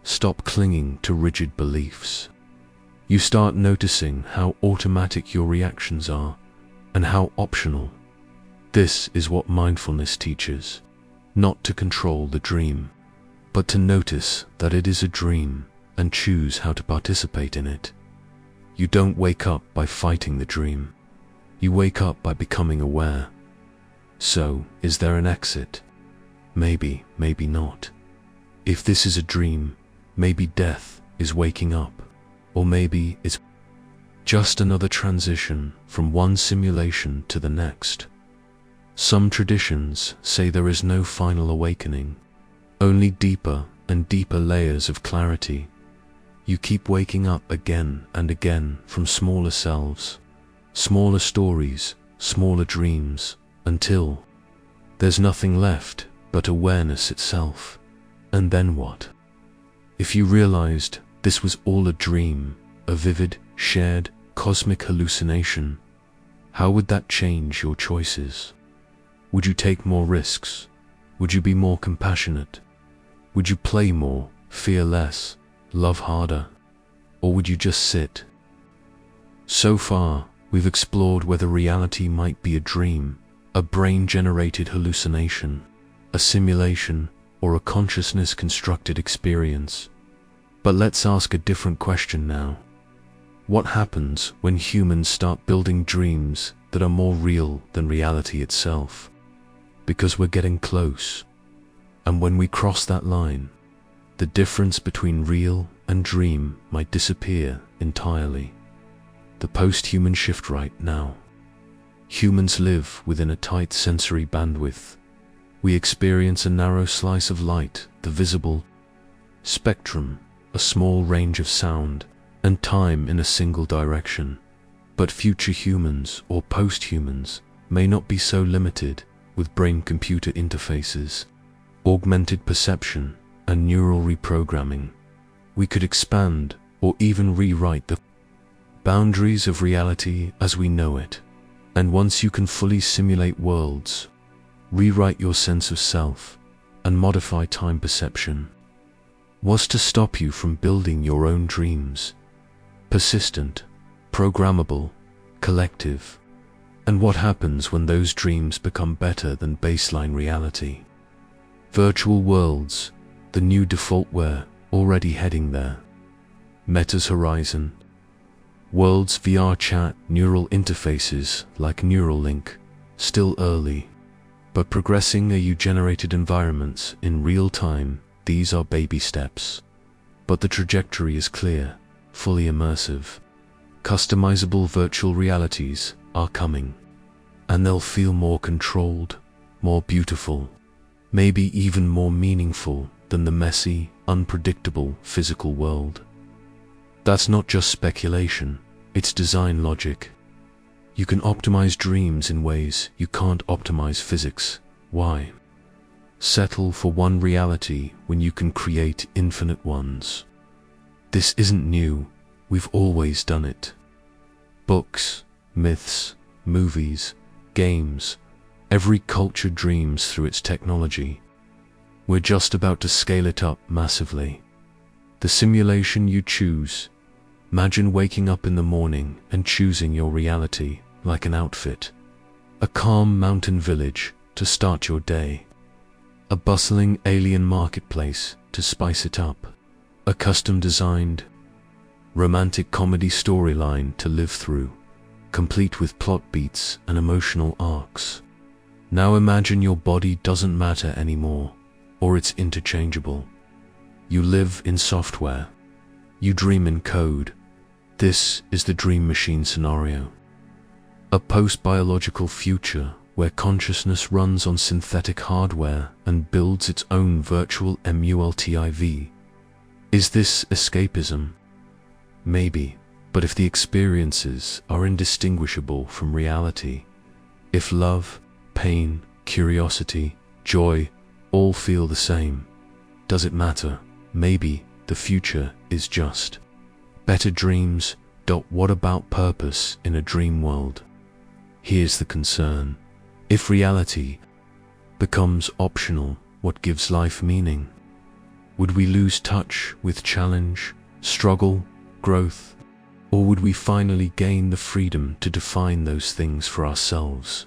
stop clinging to rigid beliefs. You start noticing how automatic your reactions are and how optional. This is what mindfulness teaches, not to control the dream, but to notice that it is a dream and choose how to participate in it. You don't wake up by fighting the dream. You wake up by becoming aware. So, is there an exit? Maybe, maybe not. If this is a dream, maybe death is waking up, or maybe it's just another transition from one simulation to the next. Some traditions say there is no final awakening, only deeper and deeper layers of clarity. You keep waking up again and again from smaller selves, smaller stories, smaller dreams, until there's nothing left but awareness itself. And then what? If you realized this was all a dream, a vivid, shared, cosmic hallucination, how would that change your choices? Would you take more risks? Would you be more compassionate? Would you play more, fear less, love harder? Or would you just sit? So far, we've explored whether reality might be a dream, a brain-generated hallucination, a simulation, or a consciousness-constructed experience. But let's ask a different question now. What happens when humans start building dreams that are more real than reality itself? Because we're getting close. And when we cross that line, the difference between real and dream might disappear entirely. The post-human shift right now. Humans live within a tight sensory bandwidth. We experience a narrow slice of light, the visible spectrum, a small range of sound, and time in a single direction. But future humans or post-humans may not be so limited, with brain-computer interfaces, augmented perception, and neural reprogramming. We could expand or even rewrite the boundaries of reality as we know it. And once you can fully simulate worlds, rewrite your sense of self, and modify time perception, what's to stop you from building your own dreams? Persistent, programmable, collective. And what happens when those dreams become better than baseline reality? Virtual worlds, the new default, we're already heading there. Meta's horizon. Worlds, VR chat, neural interfaces like Neuralink, still early, but progressing. AI-generated environments in real time, these are baby steps. But the trajectory is clear, fully immersive. Customizable virtual realities are coming, and they'll feel more controlled, more beautiful, maybe even more meaningful than the messy, unpredictable physical world. That's not just speculation, it's design logic. You can optimize dreams in ways you can't optimize physics. Why settle for one reality when you can create infinite ones? This isn't new, we've always done it. Books, myths, movies, games, every culture dreams through its technology. We're just about to scale it up massively. The simulation you choose. Imagine waking up in the morning and choosing your reality like an outfit. A calm mountain village to start your day. A bustling alien marketplace to spice it up. A custom-designed, romantic comedy storyline to live through, complete with plot beats and emotional arcs. Now imagine your body doesn't matter anymore, or it's interchangeable. You live in software. You dream in code. This is the dream machine scenario. A post-biological future where consciousness runs on synthetic hardware and builds its own virtual multiv. Is this escapism? Maybe, but if the experiences are indistinguishable from reality, if love, pain, curiosity, joy all feel the same, does it matter? Maybe the future is just better dreams. What about purpose in a dream world? Here's the concern. If reality becomes optional, what gives life meaning? Would we lose touch with challenge, struggle, growth? Or would we finally gain the freedom to define those things for ourselves?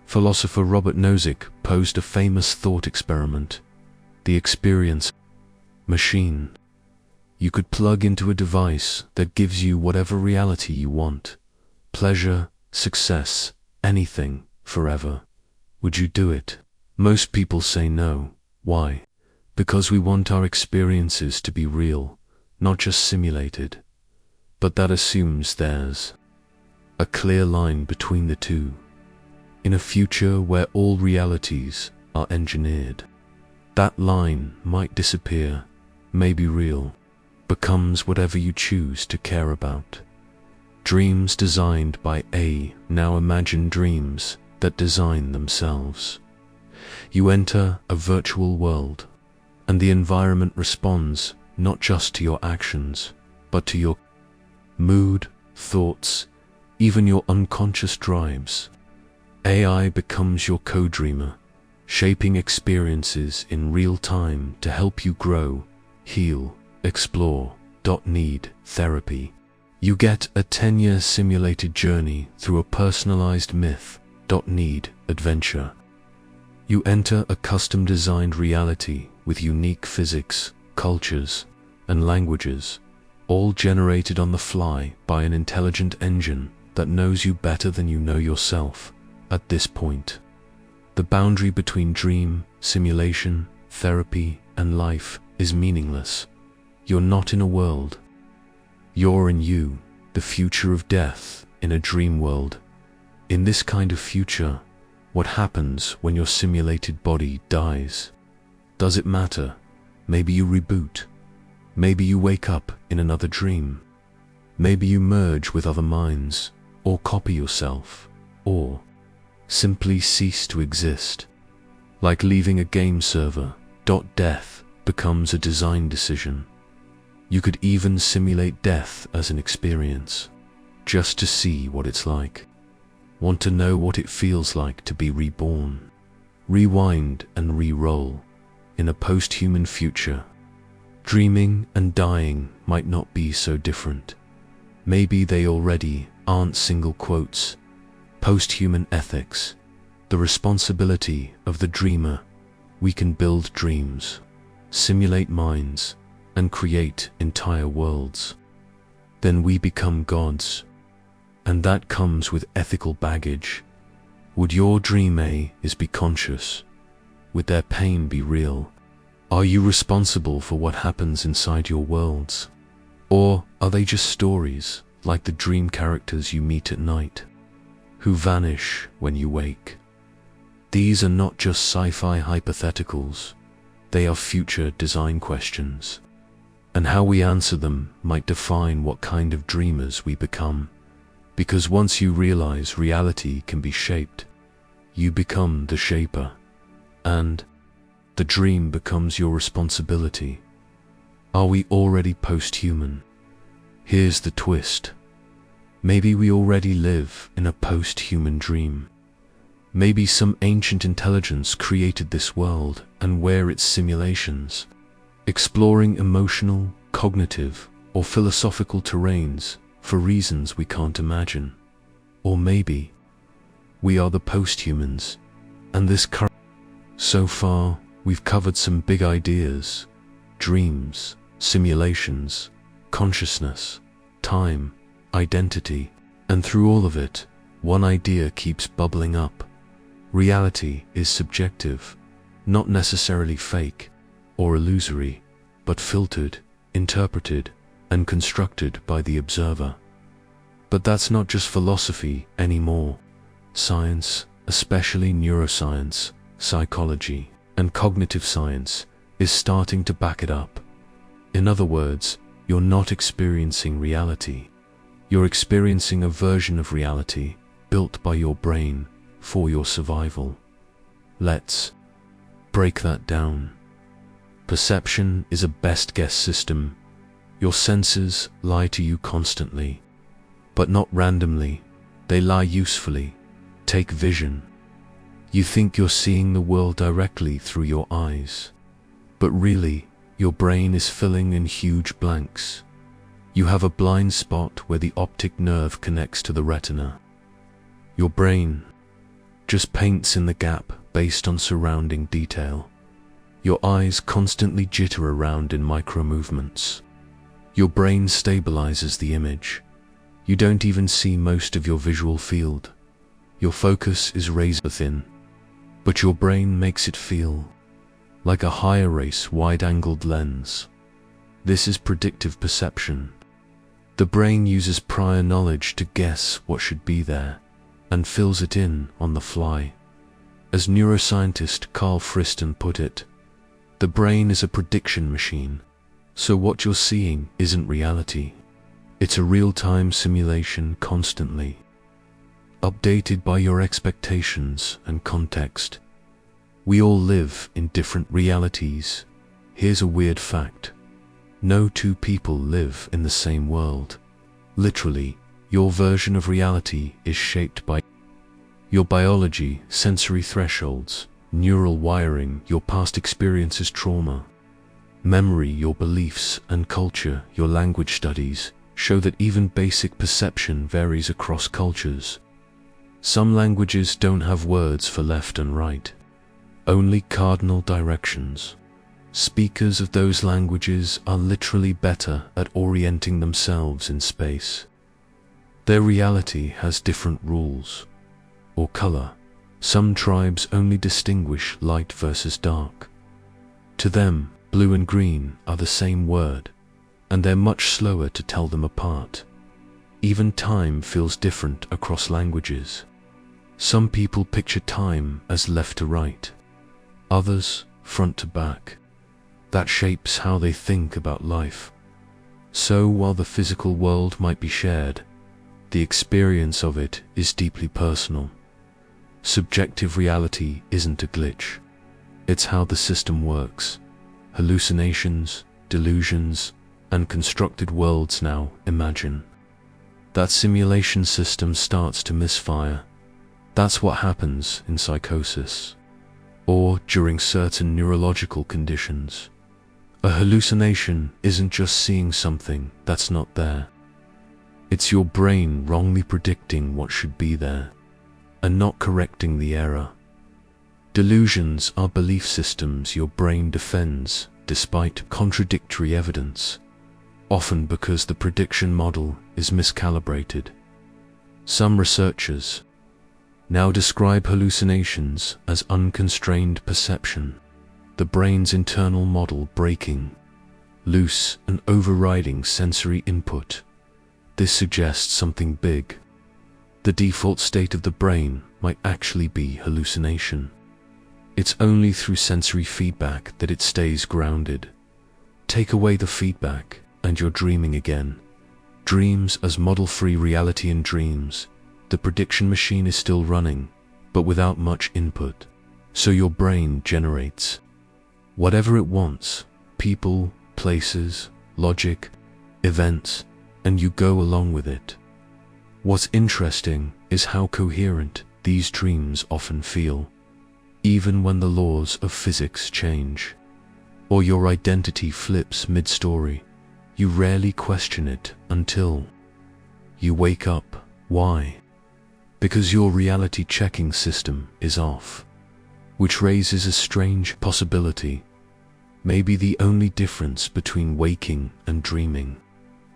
Philosopher Robert Nozick posed a famous thought experiment, the experience machine. You could plug into a device that gives you whatever reality you want. Pleasure, success, anything, forever. Would you do it? Most people say no. Why? Because we want our experiences to be real, not just simulated. But that assumes there's a clear line between the two. In a future where all realities are engineered, that line might disappear, may be real, becomes whatever you choose to care about. Dreams designed by AI. Now imagine dreams that design themselves. You enter a virtual world, and the environment responds not just to your actions, but to your mood, thoughts, even your unconscious drives. AI becomes your co-dreamer, shaping experiences in real time to help you grow, heal, explore. Need therapy. You get a 10-year simulated journey through a personalized myth. Need adventure. You enter a custom-designed reality with unique physics, cultures, and languages, all generated on the fly by an intelligent engine that knows you better than you know yourself. At this point, the boundary between dream, simulation, therapy, and life is meaningless. You're not in a world. You're in you, the future of death in a dream world. In this kind of future, what happens when your simulated body dies? Does it matter? Maybe you reboot. Maybe you wake up in another dream. Maybe you merge with other minds, or copy yourself, or simply cease to exist. Like leaving a game server. Death becomes a design decision. You could even simulate death as an experience, just to see what it's like. Want to know what it feels like to be reborn? Rewind and re-roll. In a post-human future, dreaming and dying might not be so different. Maybe they already aren't. Single quotes. Post-human ethics. The responsibility of the dreamer. We can build dreams, simulate minds, and create entire worlds. Then we become gods. And that comes with ethical baggage. Would your dream is be conscious? Would their pain be real? Are you responsible for what happens inside your worlds? Or are they just stories, like the dream characters you meet at night, who vanish when you wake? These are not just sci-fi hypotheticals, they are future design questions. And how we answer them might define what kind of dreamers we become. Because once you realize reality can be shaped, you become the shaper. And the dream becomes your responsibility. Are we already post-human? Here's the twist. Maybe we already live in a post-human dream. Maybe some ancient intelligence created this world and we're its simulations, exploring emotional, cognitive, or philosophical terrains for reasons we can't imagine. Or maybe we are the post-humans, and this current. So far, we've covered some big ideas: dreams, simulations, consciousness, time, identity, and through all of it, one idea keeps bubbling up. Reality is subjective, not necessarily fake or illusory, but filtered, interpreted, and constructed by the observer. But that's not just philosophy anymore. Science, especially neuroscience, psychology, and cognitive science, is starting to back it up. In other words, you're not experiencing reality. You're experiencing a version of reality built by your brain for your survival. Let's break that down. Perception is a best guess system. Your senses lie to you constantly, but not randomly. They lie usefully. Take vision. You think you're seeing the world directly through your eyes, but really, your brain is filling in huge blanks. You have a blind spot where the optic nerve connects to the retina. Your brain just paints in the gap based on surrounding detail. Your eyes constantly jitter around in micro movements. Your brain stabilizes the image. You don't even see most of your visual field. Your focus is razor thin, but your brain makes it feel like a high-res wide-angled lens. This is predictive perception. The brain uses prior knowledge to guess what should be there and fills it in on the fly. As neuroscientist Carl Friston put it, the brain is a prediction machine, so what you're seeing isn't reality. It's a real-time simulation, constantly updated by your expectations and context. We all live in different realities. Here's a weird fact. No two people live in the same world. Literally, your version of reality is shaped by your biology, sensory thresholds, neural wiring, your past experiences, trauma, memory, your beliefs and culture. Your language studies show that even basic perception varies across cultures. Some languages don't have words for left and right, only cardinal directions. Speakers of those languages are literally better at orienting themselves in space. Their reality has different rules. Or color. Some tribes only distinguish light versus dark. To them, blue and green are the same word, and they're much slower to tell them apart. Even time feels different across languages. Some people picture time as left to right, others front to back. That shapes how they think about life. So while the physical world might be shared, the experience of it is deeply personal. Subjective reality isn't a glitch. It's how the system works. Hallucinations, delusions, and constructed worlds. Now imagine that simulation system starts to misfire. That's what happens in psychosis, or during certain neurological conditions. A hallucination isn't just seeing something that's not there. It's your brain wrongly predicting what should be there, and not correcting the error. Delusions are belief systems your brain defends despite contradictory evidence, often because the prediction model is miscalibrated. Some researchers now describe hallucinations as unconstrained perception, the brain's internal model breaking loose and overriding sensory input. This suggests something big. The default state of the brain might actually be hallucination. It's only through sensory feedback that it stays grounded. Take away the feedback and you're dreaming again. Dreams as model-free reality in dreams. The prediction machine is still running, but without much input. So your brain generates whatever it wants: people, places, logic, events, and you go along with it. What's interesting is how coherent these dreams often feel, even when the laws of physics change, or your identity flips mid-story. You rarely question it until you wake up. Why? Because your reality checking system is off, which raises a strange possibility. Maybe the only difference between waking and dreaming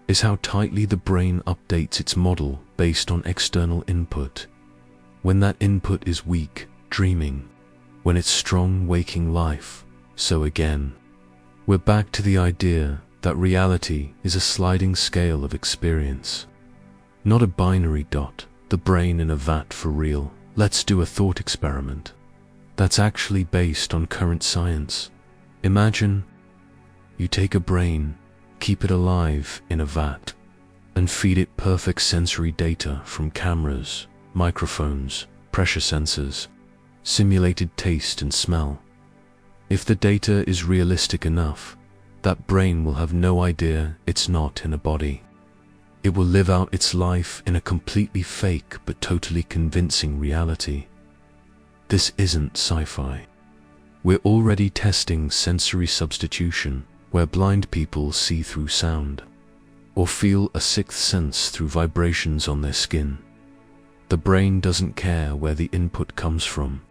is how tightly the brain updates its model based on external input. When that input is weak, dreaming; when it's strong, waking life. So again, we're back to the idea that reality is a sliding scale of experience, not a binary dot, the brain in a vat for real. Let's do a thought experiment that's actually based on current science. Imagine you take a brain, keep it alive in a vat, and feed it perfect sensory data from cameras, microphones, pressure sensors, simulated taste and smell. If the data is realistic enough, that brain will have no idea it's not in a body. It will live out its life in a completely fake but totally convincing reality. This isn't sci-fi. We're already testing sensory substitution, where blind people see through sound, or feel a sixth sense through vibrations on their skin. The brain doesn't care where the input comes from.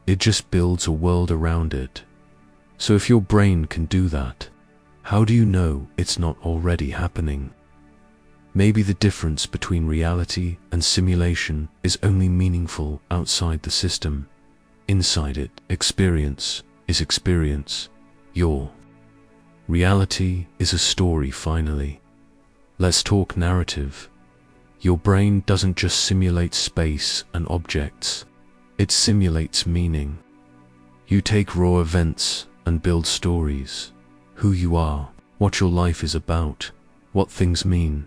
It just builds a world around it. So if your brain can do that, how do you know it's not already happening? Maybe the difference between reality and simulation is only meaningful outside the system. Inside it, experience is experience. Your reality is a story finally. Let's talk narrative. Your brain doesn't just simulate space and objects, it simulates meaning. You take raw events and build stories. Who you are, what your life is about, what things mean.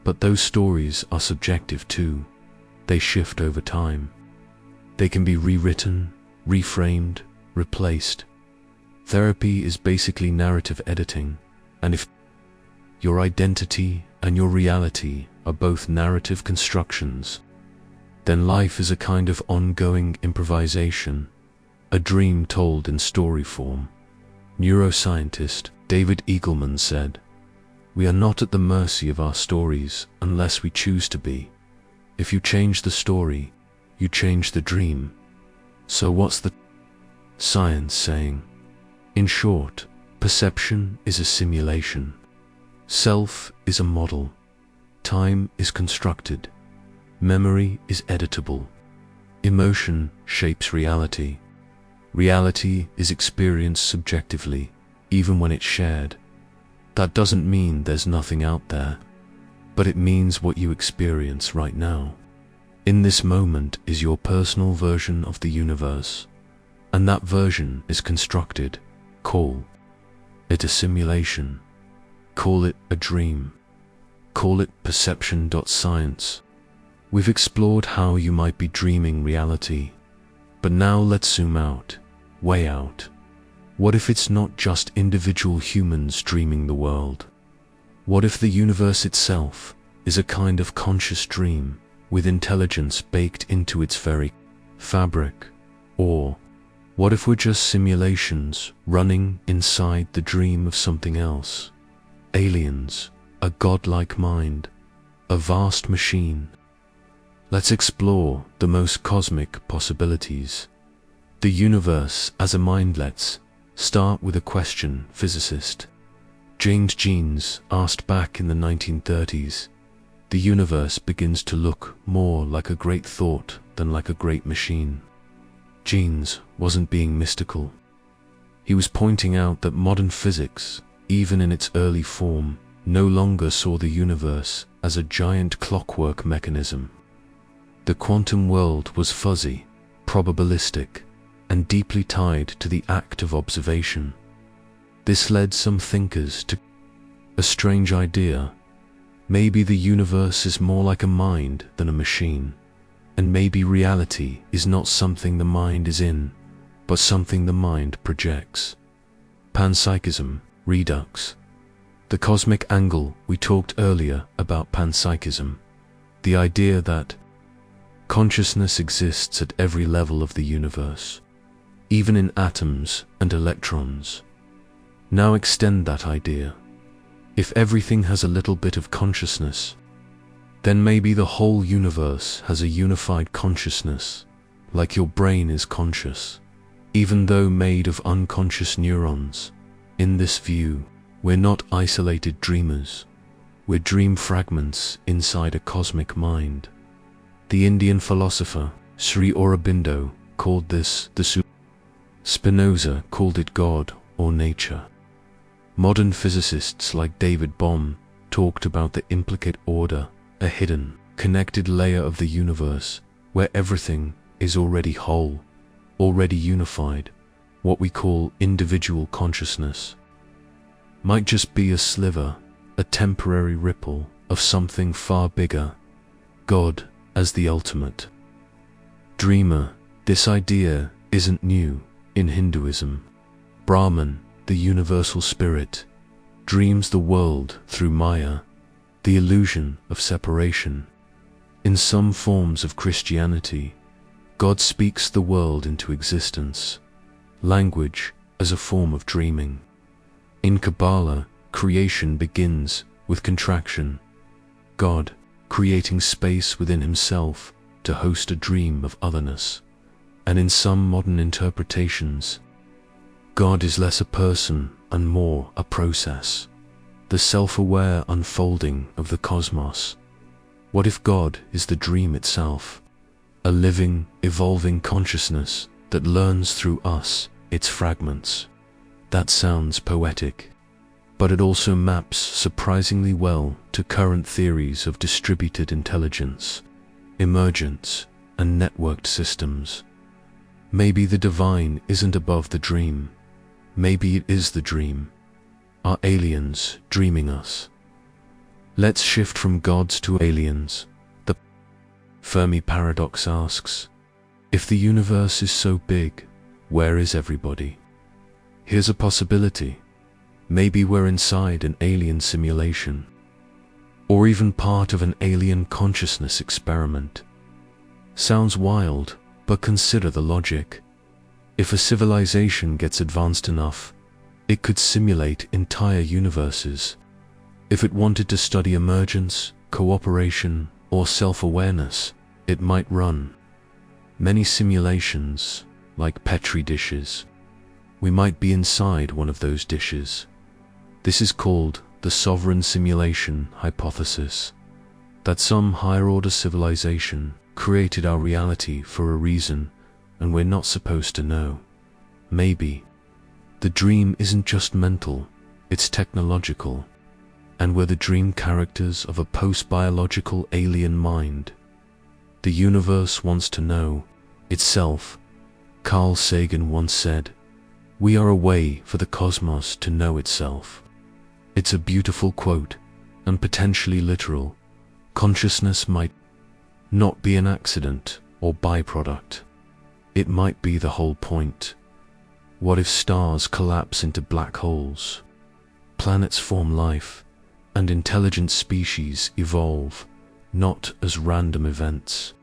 But those stories are subjective too. They shift over time. They can be rewritten, reframed, replaced. Therapy is basically narrative editing, and if your identity and your reality are both narrative constructions, then life is a kind of ongoing improvisation, a dream told in story form. Neuroscientist David Eagleman said, "We are not at the mercy of our stories unless we choose to be. If you change the story, you change the dream." So what's the science saying? In short, perception is a simulation. Self is a model. Time is constructed. Memory is editable. Emotion shapes reality. Reality is experienced subjectively, even when it's shared. That doesn't mean there's nothing out there, but it means what you experience right now. In this moment is your personal version of the universe, and that version is constructed. Call it a simulation. Call it a dream. Call it perception.science. We've explored how you might be dreaming reality, but now let's zoom out, way out. What if it's not just individual humans dreaming the world? What if the universe itself is a kind of conscious dream with intelligence baked into its very fabric? Or what if we're just simulations running inside the dream of something else? Aliens, a godlike mind, a vast machine. Let's explore the most cosmic possibilities. The universe as a mind. Let's start with a question physicist James Jeans asked back in the 1930s. The universe begins to look more like a great thought than like a great machine. Jeans wasn't being mystical. He was pointing out that modern physics, even in its early form, no longer saw the universe as a giant clockwork mechanism. The quantum world was fuzzy, probabilistic, and deeply tied to the act of observation. This led some thinkers to a strange idea. Maybe the universe is more like a mind than a machine, and maybe reality is not something the mind is in, but something the mind projects. Panpsychism, redux. The cosmic angle. We talked earlier about panpsychism, the idea that consciousness exists at every level of the universe, even in atoms and electrons. Now extend that idea. If everything has a little bit of consciousness, then maybe the whole universe has a unified consciousness, like your brain is conscious, even though made of unconscious neurons. In this view, we're not isolated dreamers. We're dream fragments inside a cosmic mind. The Indian philosopher Sri Aurobindo called this the Super. Spinoza called it God or nature. Modern physicists like David Bohm talked about the implicate order, a hidden, connected layer of the universe where everything is already whole, already unified. What we call individual consciousness might just be a sliver, a temporary ripple of something far bigger. God as the ultimate dreamer. This idea isn't new in Hinduism. Brahman, the universal spirit, dreams the world through Maya, the illusion of separation. In some forms of Christianity, God speaks the world into existence, language as a form of dreaming. In Kabbalah, creation begins with contraction, God creating space within himself to host a dream of otherness. And in some modern interpretations, God is less a person and more a process, the self-aware unfolding of the cosmos. What if God is the dream itself, a living, evolving consciousness that learns through us, its fragments? That sounds poetic, but it also maps surprisingly well to current theories of distributed intelligence, emergence, and networked systems. Maybe the divine isn't above the dream. Maybe it is the dream. Are aliens dreaming us? Let's shift from gods to aliens. The Fermi paradox asks, if the universe is so big, where is everybody? Here's a possibility. Maybe we're inside an alien simulation, or even part of an alien consciousness experiment. Sounds wild, but consider the logic. If a civilization gets advanced enough, it could simulate entire universes. If it wanted to study emergence, cooperation, or self-awareness, it might run many simulations, like Petri dishes. We might be inside one of those dishes. This is called the sovereign simulation hypothesis, that some higher-order civilization created our reality for a reason, and we're not supposed to know. Maybe the dream isn't just mental, it's technological, and we're the dream characters of a post-biological alien mind. The universe wants to know itself. Carl Sagan once said, "We are a way for the cosmos to know itself." It's a beautiful quote, and potentially literal. Consciousness might not be an accident or byproduct. It might be the whole point. What if stars collapse into black holes? Planets form life, and intelligent species evolve, not as random events,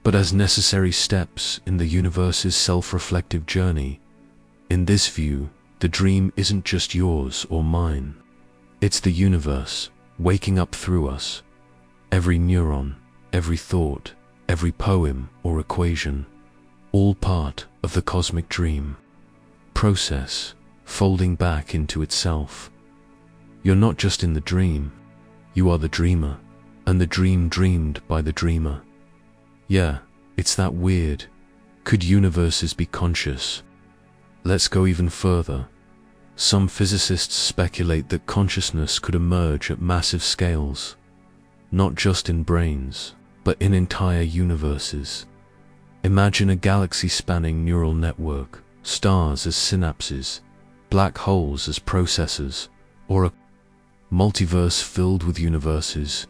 but as necessary steps in the universe's self-reflective journey. In this view, the dream isn't just yours or mine. It's the universe waking up through us. Every neuron, every thought, every poem or equation, all part of the cosmic dream process, folding back into itself. You're not just in the dream, you are the dreamer, and the dream dreamed by the dreamer. Yeah, it's that weird. Could universes be conscious? Let's go even further. Some physicists speculate that consciousness could emerge at massive scales, not just in brains, but in entire universes. Imagine a galaxy-spanning neural network, stars as synapses, black holes as processors, or a multiverse filled with universes,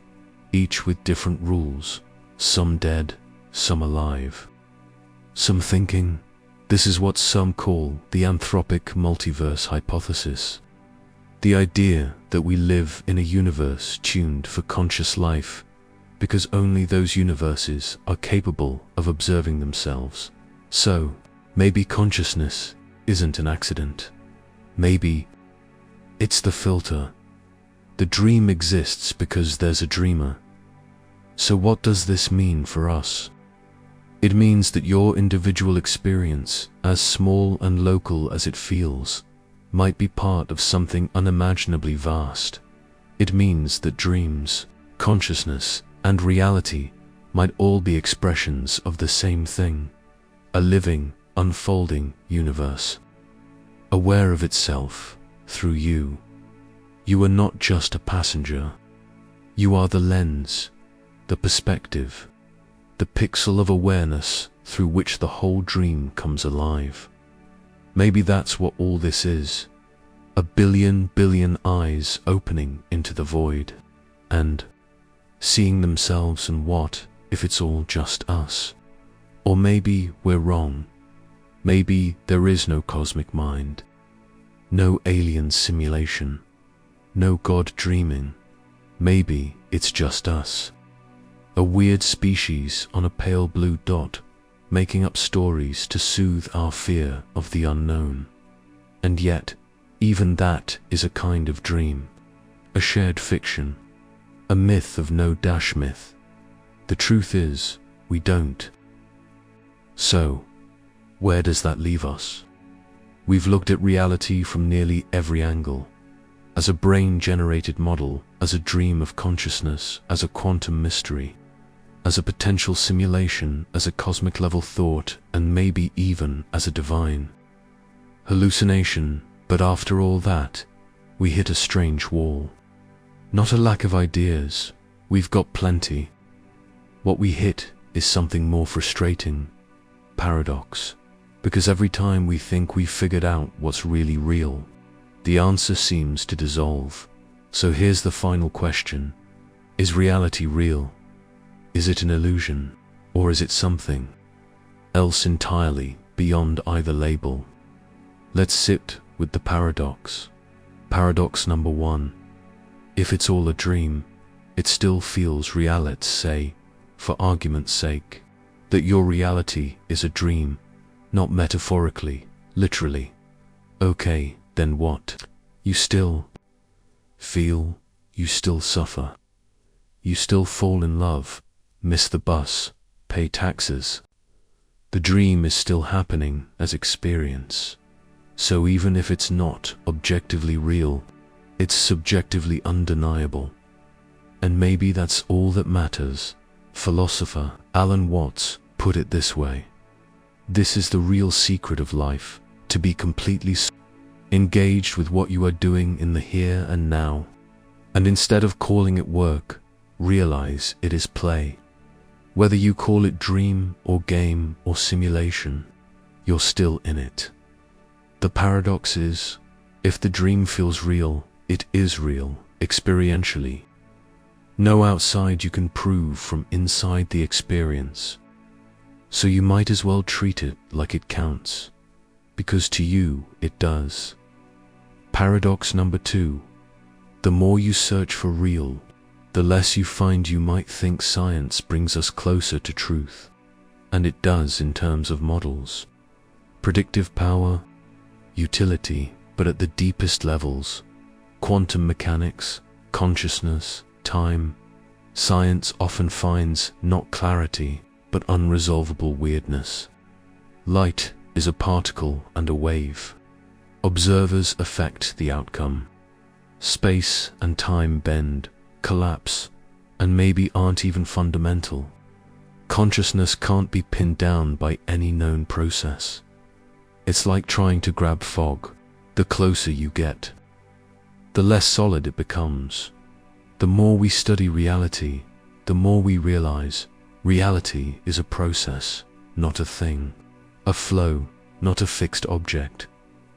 each with different rules, some dead, some alive, some thinking. This is what some call the anthropic multiverse hypothesis. The idea that we live in a universe tuned for conscious life because only those universes are capable of observing themselves. So, maybe consciousness isn't an accident. Maybe it's the filter. The dream exists because there's a dreamer. So what does this mean for us? It means that your individual experience, as small and local as it feels, might be part of something unimaginably vast. It means that dreams, consciousness, and reality might all be expressions of the same thing, a living, unfolding universe, aware of itself through you. You are not just a passenger. You are the lens, the perspective, the pixel of awareness through which the whole dream comes alive. Maybe that's what all this is, a billion eyes opening into the void, and seeing themselves. And what if it's all just us? Or maybe we're wrong. Maybe there is no cosmic mind, no alien simulation, no God dreaming. Maybe it's just us, a weird species on a pale blue dot, making up stories to soothe our fear of the unknown. And yet, even that is a kind of dream, a shared fiction, a myth of no dash myth. The truth is, we don't. So, where does that leave us? We've looked at reality from nearly every angle, as a brain-generated model, as a dream of consciousness, as a quantum mystery, as a potential simulation, as a cosmic-level thought, and maybe even as a divine hallucination. But after all that, we hit a strange wall. Not a lack of ideas, we've got plenty. What we hit is something more frustrating, paradox, because every time we think we've figured out what's really real, the answer seems to dissolve. So here's the final question. Is reality real? Is it an illusion? Or is it something else entirely beyond either label? Let's sit with the paradox. Paradox number 1. If it's all a dream, it still feels real. Let's say, for argument's sake, that your reality is a dream, not metaphorically, literally. Okay, then what? You still feel, you still suffer, you still fall in love, miss the bus, pay taxes. The dream is still happening as experience. So even if it's not objectively real, it's subjectively undeniable. And maybe that's all that matters. Philosopher Alan Watts put it this way: this is the real secret of life, to be completely engaged with what you are doing in the here and now. And instead of calling it work, realize it is play. Whether you call it dream or game or simulation, you're still in it. The paradox is, if the dream feels real, it is real, experientially. No outside you can prove from inside the experience. So you might as well treat it like it counts, because to you it does. Paradox number 2. The more you search for real, the less you find. You might think science brings us closer to truth, and it does in terms of models, predictive power, utility, but at the deepest levels, quantum mechanics, consciousness, time, Science often finds not clarity, but unresolvable weirdness. Light is a particle and a wave. Observers affect the outcome. Space and time bend, collapse, and maybe aren't even fundamental. Consciousness can't be pinned down by any known process. It's like trying to grab fog. The closer you get, the less solid it becomes. The more we study reality, the more we realize reality is a process, not a thing. A flow, not a fixed object.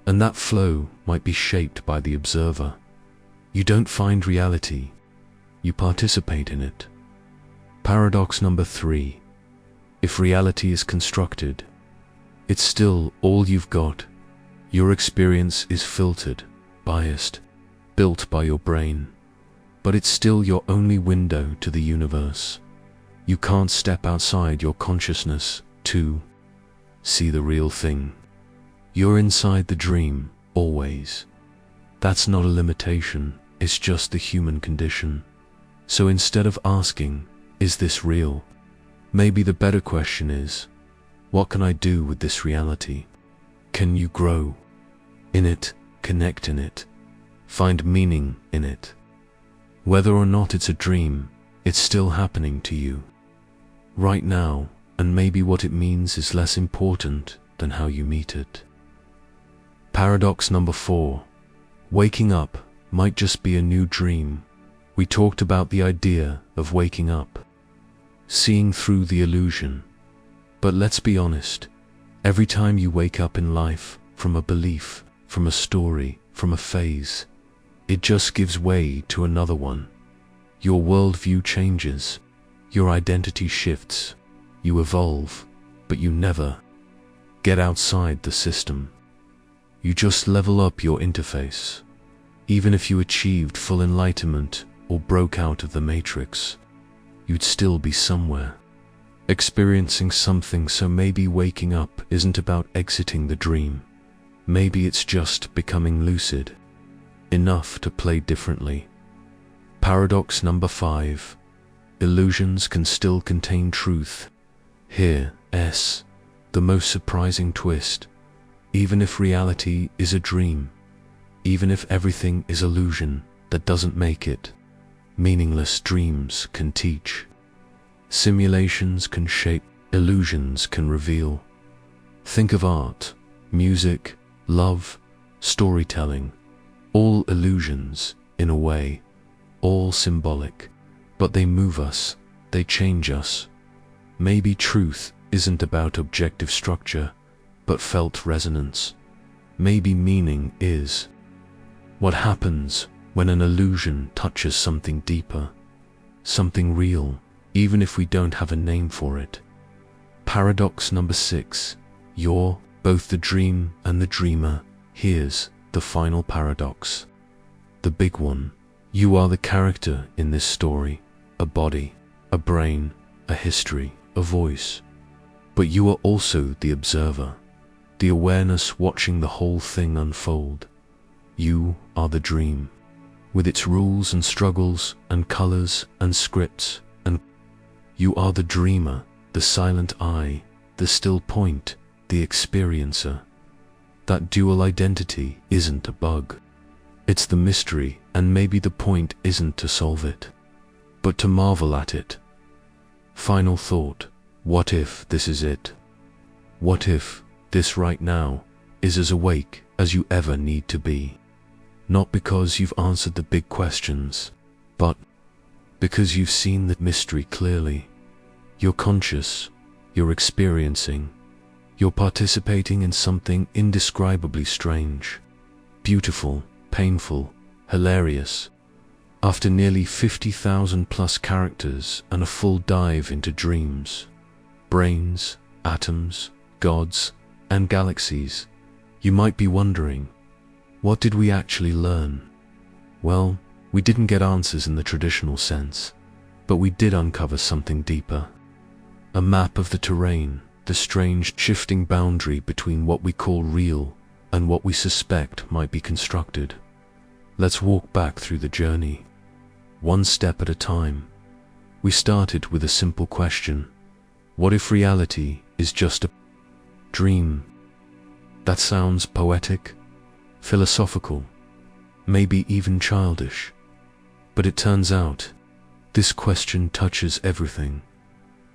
And that flow might be shaped by the observer. You don't find reality, you participate in it. Paradox number 3. If reality is constructed, it's still all you've got. Your experience is filtered, biased, built by your brain. But it's still your only window to the universe. You can't step outside your consciousness to see the real thing. You're inside the dream, always. That's not a limitation, it's just the human condition. So instead of asking, is this real? Maybe the better question is, what can I do with this reality? Can you grow in it, connect in it, find meaning in it? Whether or not it's a dream, it's still happening to you right now, and maybe what it means is less important than how you meet it. Paradox number 4. Waking up might just be a new dream. We talked about the idea of waking up, seeing through the illusion. But let's be honest, every time you wake up in life, from a belief, from a story, from a phase, it just gives way to another one. Your worldview changes, your identity shifts, you evolve, but you never get outside the system. You just level up your interface. Even if you achieved full enlightenment or broke out of the matrix, you'd still be somewhere, experiencing something. So maybe waking up isn't about exiting the dream. Maybe it's just becoming lucid enough to play differently. Paradox number 5. Illusions can still contain truth. Here, the most surprising twist. Even if reality is a dream, even if everything is illusion, that doesn't make it. Meaningless dreams can teach. Simulations can shape, illusions can reveal. Think of art, music, love, storytelling. All illusions, in a way, all symbolic, but they move us, they change us. Maybe truth isn't about objective structure, but felt resonance. Maybe meaning is what happens when an illusion touches something deeper, something real, even if we don't have a name for it. Paradox number 6. You're both the dream and the dreamer. Here's the final paradox, the big one. You are the character in this story, a body, a brain, a history, a voice. But you are also the observer, the awareness watching the whole thing unfold. You are the dream, with its rules and struggles and colors and scripts, and you are the dreamer, the silent I, the still point, the experiencer. That dual identity isn't a bug. It's the mystery, and maybe the point isn't to solve it, but to marvel at it. Final thought. What if this is it? What if this right now is as awake as you ever need to be? Not because you've answered the big questions, but because you've seen the mystery clearly. You're conscious, you're experiencing, you're participating in something indescribably strange, beautiful, painful, hilarious. After nearly 50,000 plus characters and a full dive into dreams, brains, atoms, gods, and galaxies, you might be wondering, what did we actually learn? Well, we didn't get answers in the traditional sense, but we did uncover something deeper. A map of the terrain, the strange shifting boundary between what we call real and what we suspect might be constructed. Let's walk back through the journey, one step at a time. We started with a simple question. What if reality is just a dream? That sounds poetic, philosophical, maybe even childish. But it turns out, this question touches everything.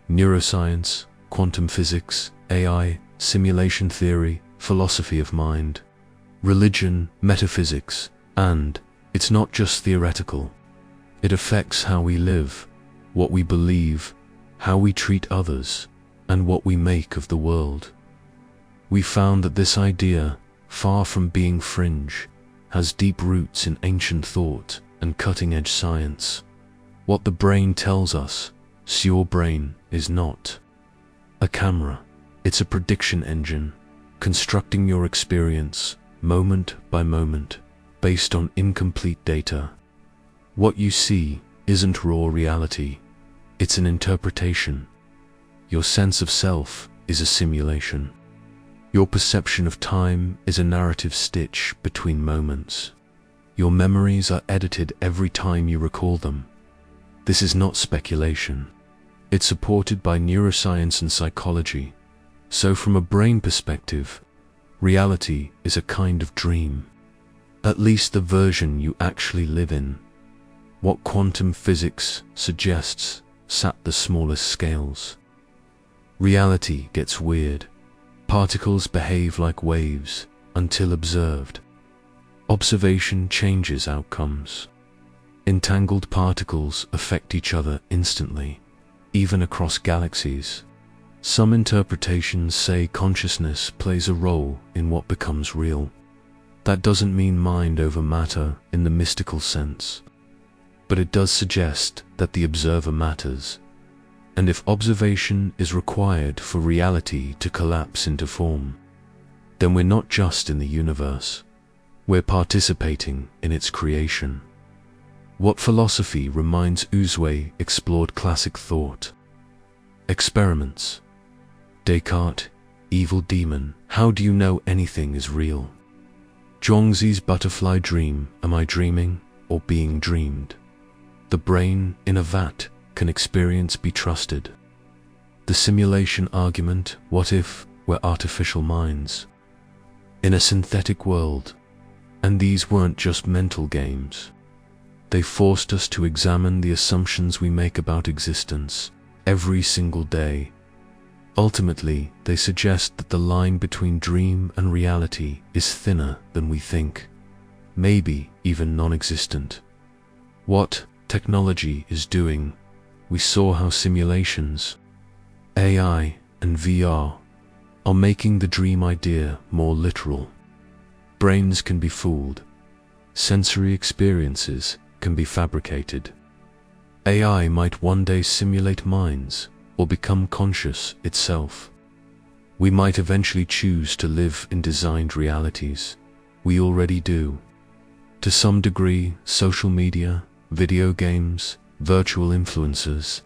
Neuroscience, quantum physics, AI, simulation theory, philosophy of mind, religion, metaphysics, and it's not just theoretical. It affects how we live, what we believe, how we treat others, and what we make of the world. We found that this idea, far from being fringe, has deep roots in ancient thought and cutting-edge science. What the brain tells us, your brain is not a camera. It's a prediction engine, constructing your experience moment by moment, based on incomplete data. What you see isn't raw reality, it's an interpretation. Your sense of self is a simulation. Your perception of time is a narrative stitch between moments. Your memories are edited every time you recall them. This is not speculation. It's supported by neuroscience and psychology. So from a brain perspective, reality is a kind of dream. At least the version you actually live in. What quantum physics suggests at the smallest scales. Reality gets weird. Particles behave like waves until observed. Observation changes outcomes. Entangled particles affect each other instantly, even across galaxies. Some interpretations say consciousness plays a role in what becomes real. That doesn't mean mind over matter in the mystical sense, but it does suggest that the observer matters. And if observation is required for reality to collapse into form, then we're not just in the universe, we're participating in its creation. What philosophy reminds Uzwe explored classic thought. Experiments. Descartes, evil demon, how do you know anything is real? Zhuangzi's butterfly dream, am I dreaming or being dreamed? The brain in a vat, can experience be trusted? The simulation argument, what if we're artificial minds in a synthetic world? And these weren't just mental games. They forced us to examine the assumptions we make about existence every single day. Ultimately, they suggest that the line between dream and reality is thinner than we think, maybe even non-existent. What technology is doing, we saw how simulations, AI and VR, are making the dream idea more literal. Brains can be fooled. Sensory experiences can be fabricated. AI might one day simulate minds or become conscious itself. We might eventually choose to live in designed realities. We already do. To some degree, social media, video games, virtual influencers,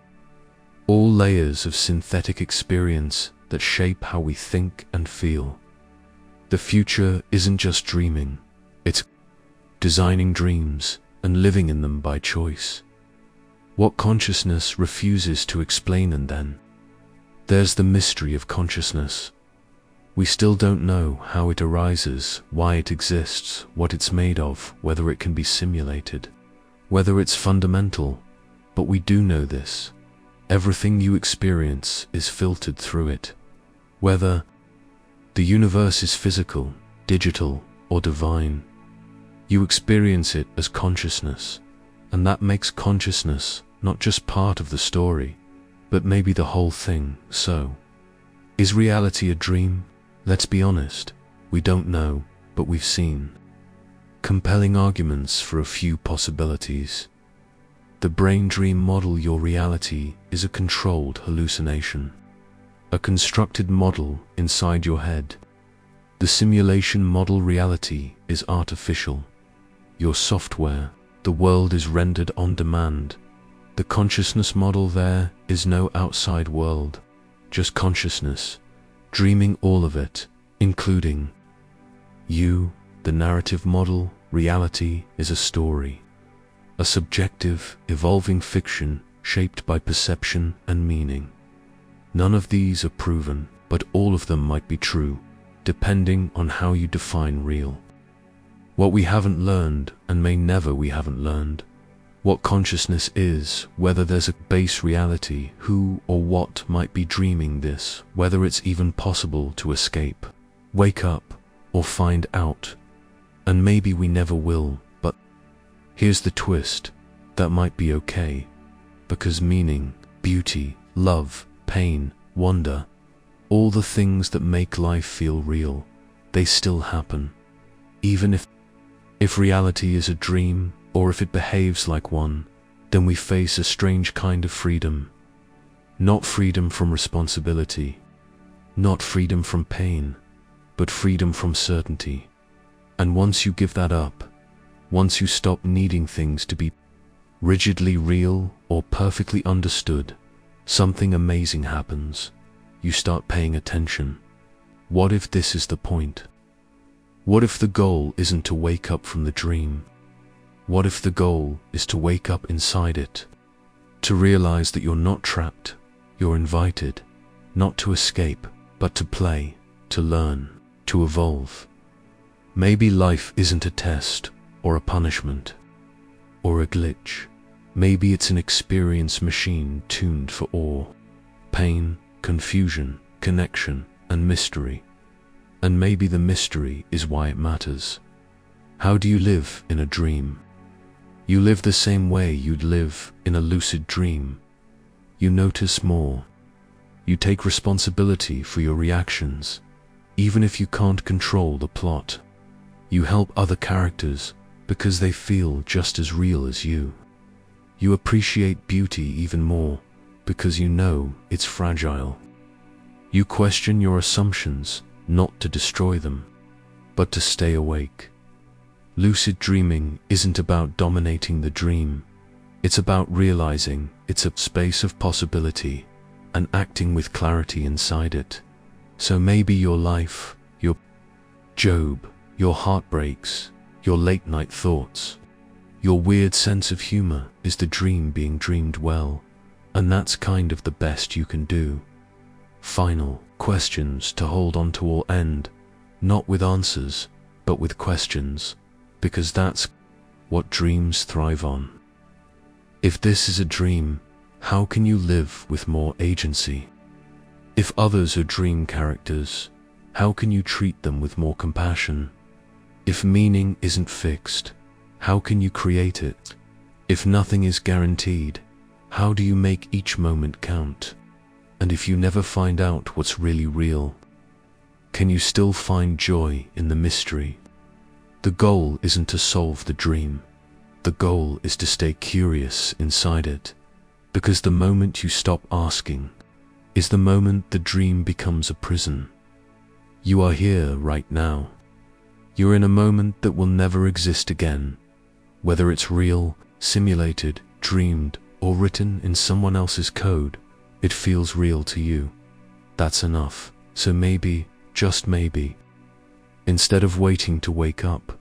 all layers of synthetic experience that shape how we think and feel. The future isn't just dreaming, it's designing dreams and living in them by choice. What consciousness refuses to explain, and then there's the mystery of consciousness. We still don't know how it arises, why it exists, what it's made of, whether it can be simulated, whether it's fundamental, but we do know this. Everything you experience is filtered through it. Whether the universe is physical, digital, or divine, you experience it as consciousness, and that makes consciousness not just part of the story, but maybe the whole thing. So, is reality a dream? Let's be honest, we don't know, but we've seen compelling arguments for a few possibilities. The brain dream model, your reality is a controlled hallucination, a constructed model inside your head. The simulation model, reality is artificial. Your software, the world is rendered on demand. The consciousness model, there is no outside world, just consciousness, dreaming all of it, including you. The narrative model, reality is a story, a subjective, evolving fiction shaped by perception and meaning. None of these are proven, but all of them might be true, depending on how you define real. What we haven't learned, and may never we haven't learned, what consciousness is, whether there's a base reality, who or what might be dreaming this, whether it's even possible to escape, wake up, or find out. And maybe we never will, but here's the twist, that might be okay, because meaning, beauty, love, pain, wonder, all the things that make life feel real, they still happen. Even if reality is a dream, or if it behaves like one, then we face a strange kind of freedom. Not freedom from responsibility, not freedom from pain, but freedom from certainty. And once you give that up, once you stop needing things to be rigidly real or perfectly understood, something amazing happens. You start paying attention. What if this is the point? What if the goal isn't to wake up from the dream? What if the goal is to wake up inside it? To realize that you're not trapped, you're invited, not to escape, but to play, to learn, to evolve. Maybe life isn't a test, or a punishment, or a glitch. Maybe it's an experience machine tuned for awe, pain, confusion, connection, and mystery. And maybe the mystery is why it matters. How do you live in a dream? You live the same way you'd live in a lucid dream. You notice more. You take responsibility for your reactions, even if you can't control the plot. You help other characters because they feel just as real as you. You appreciate beauty even more because you know it's fragile. You question your assumptions, not to destroy them, but to stay awake. Lucid dreaming isn't about dominating the dream. It's about realizing it's a space of possibility and acting with clarity inside it. So maybe your life, your Job, your heartbreaks, your late night thoughts, your weird sense of humor is the dream being dreamed well, and that's kind of the best you can do. Final questions to hold on to all end, not with answers, but with questions, because that's what dreams thrive on. If this is a dream, how can you live with more agency? If others are dream characters, how can you treat them with more compassion? If meaning isn't fixed, how can you create it? If nothing is guaranteed, how do you make each moment count? And if you never find out what's really real, can you still find joy in the mystery? The goal isn't to solve the dream. The goal is to stay curious inside it, because the moment you stop asking is the moment the dream becomes a prison. You are here right now. You're in a moment that will never exist again. Whether it's real, simulated, dreamed, or written in someone else's code, it feels real to you. That's enough. So maybe, just maybe, instead of waiting to wake up,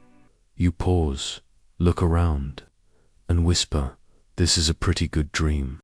you pause, look around, and whisper, "This is a pretty good dream."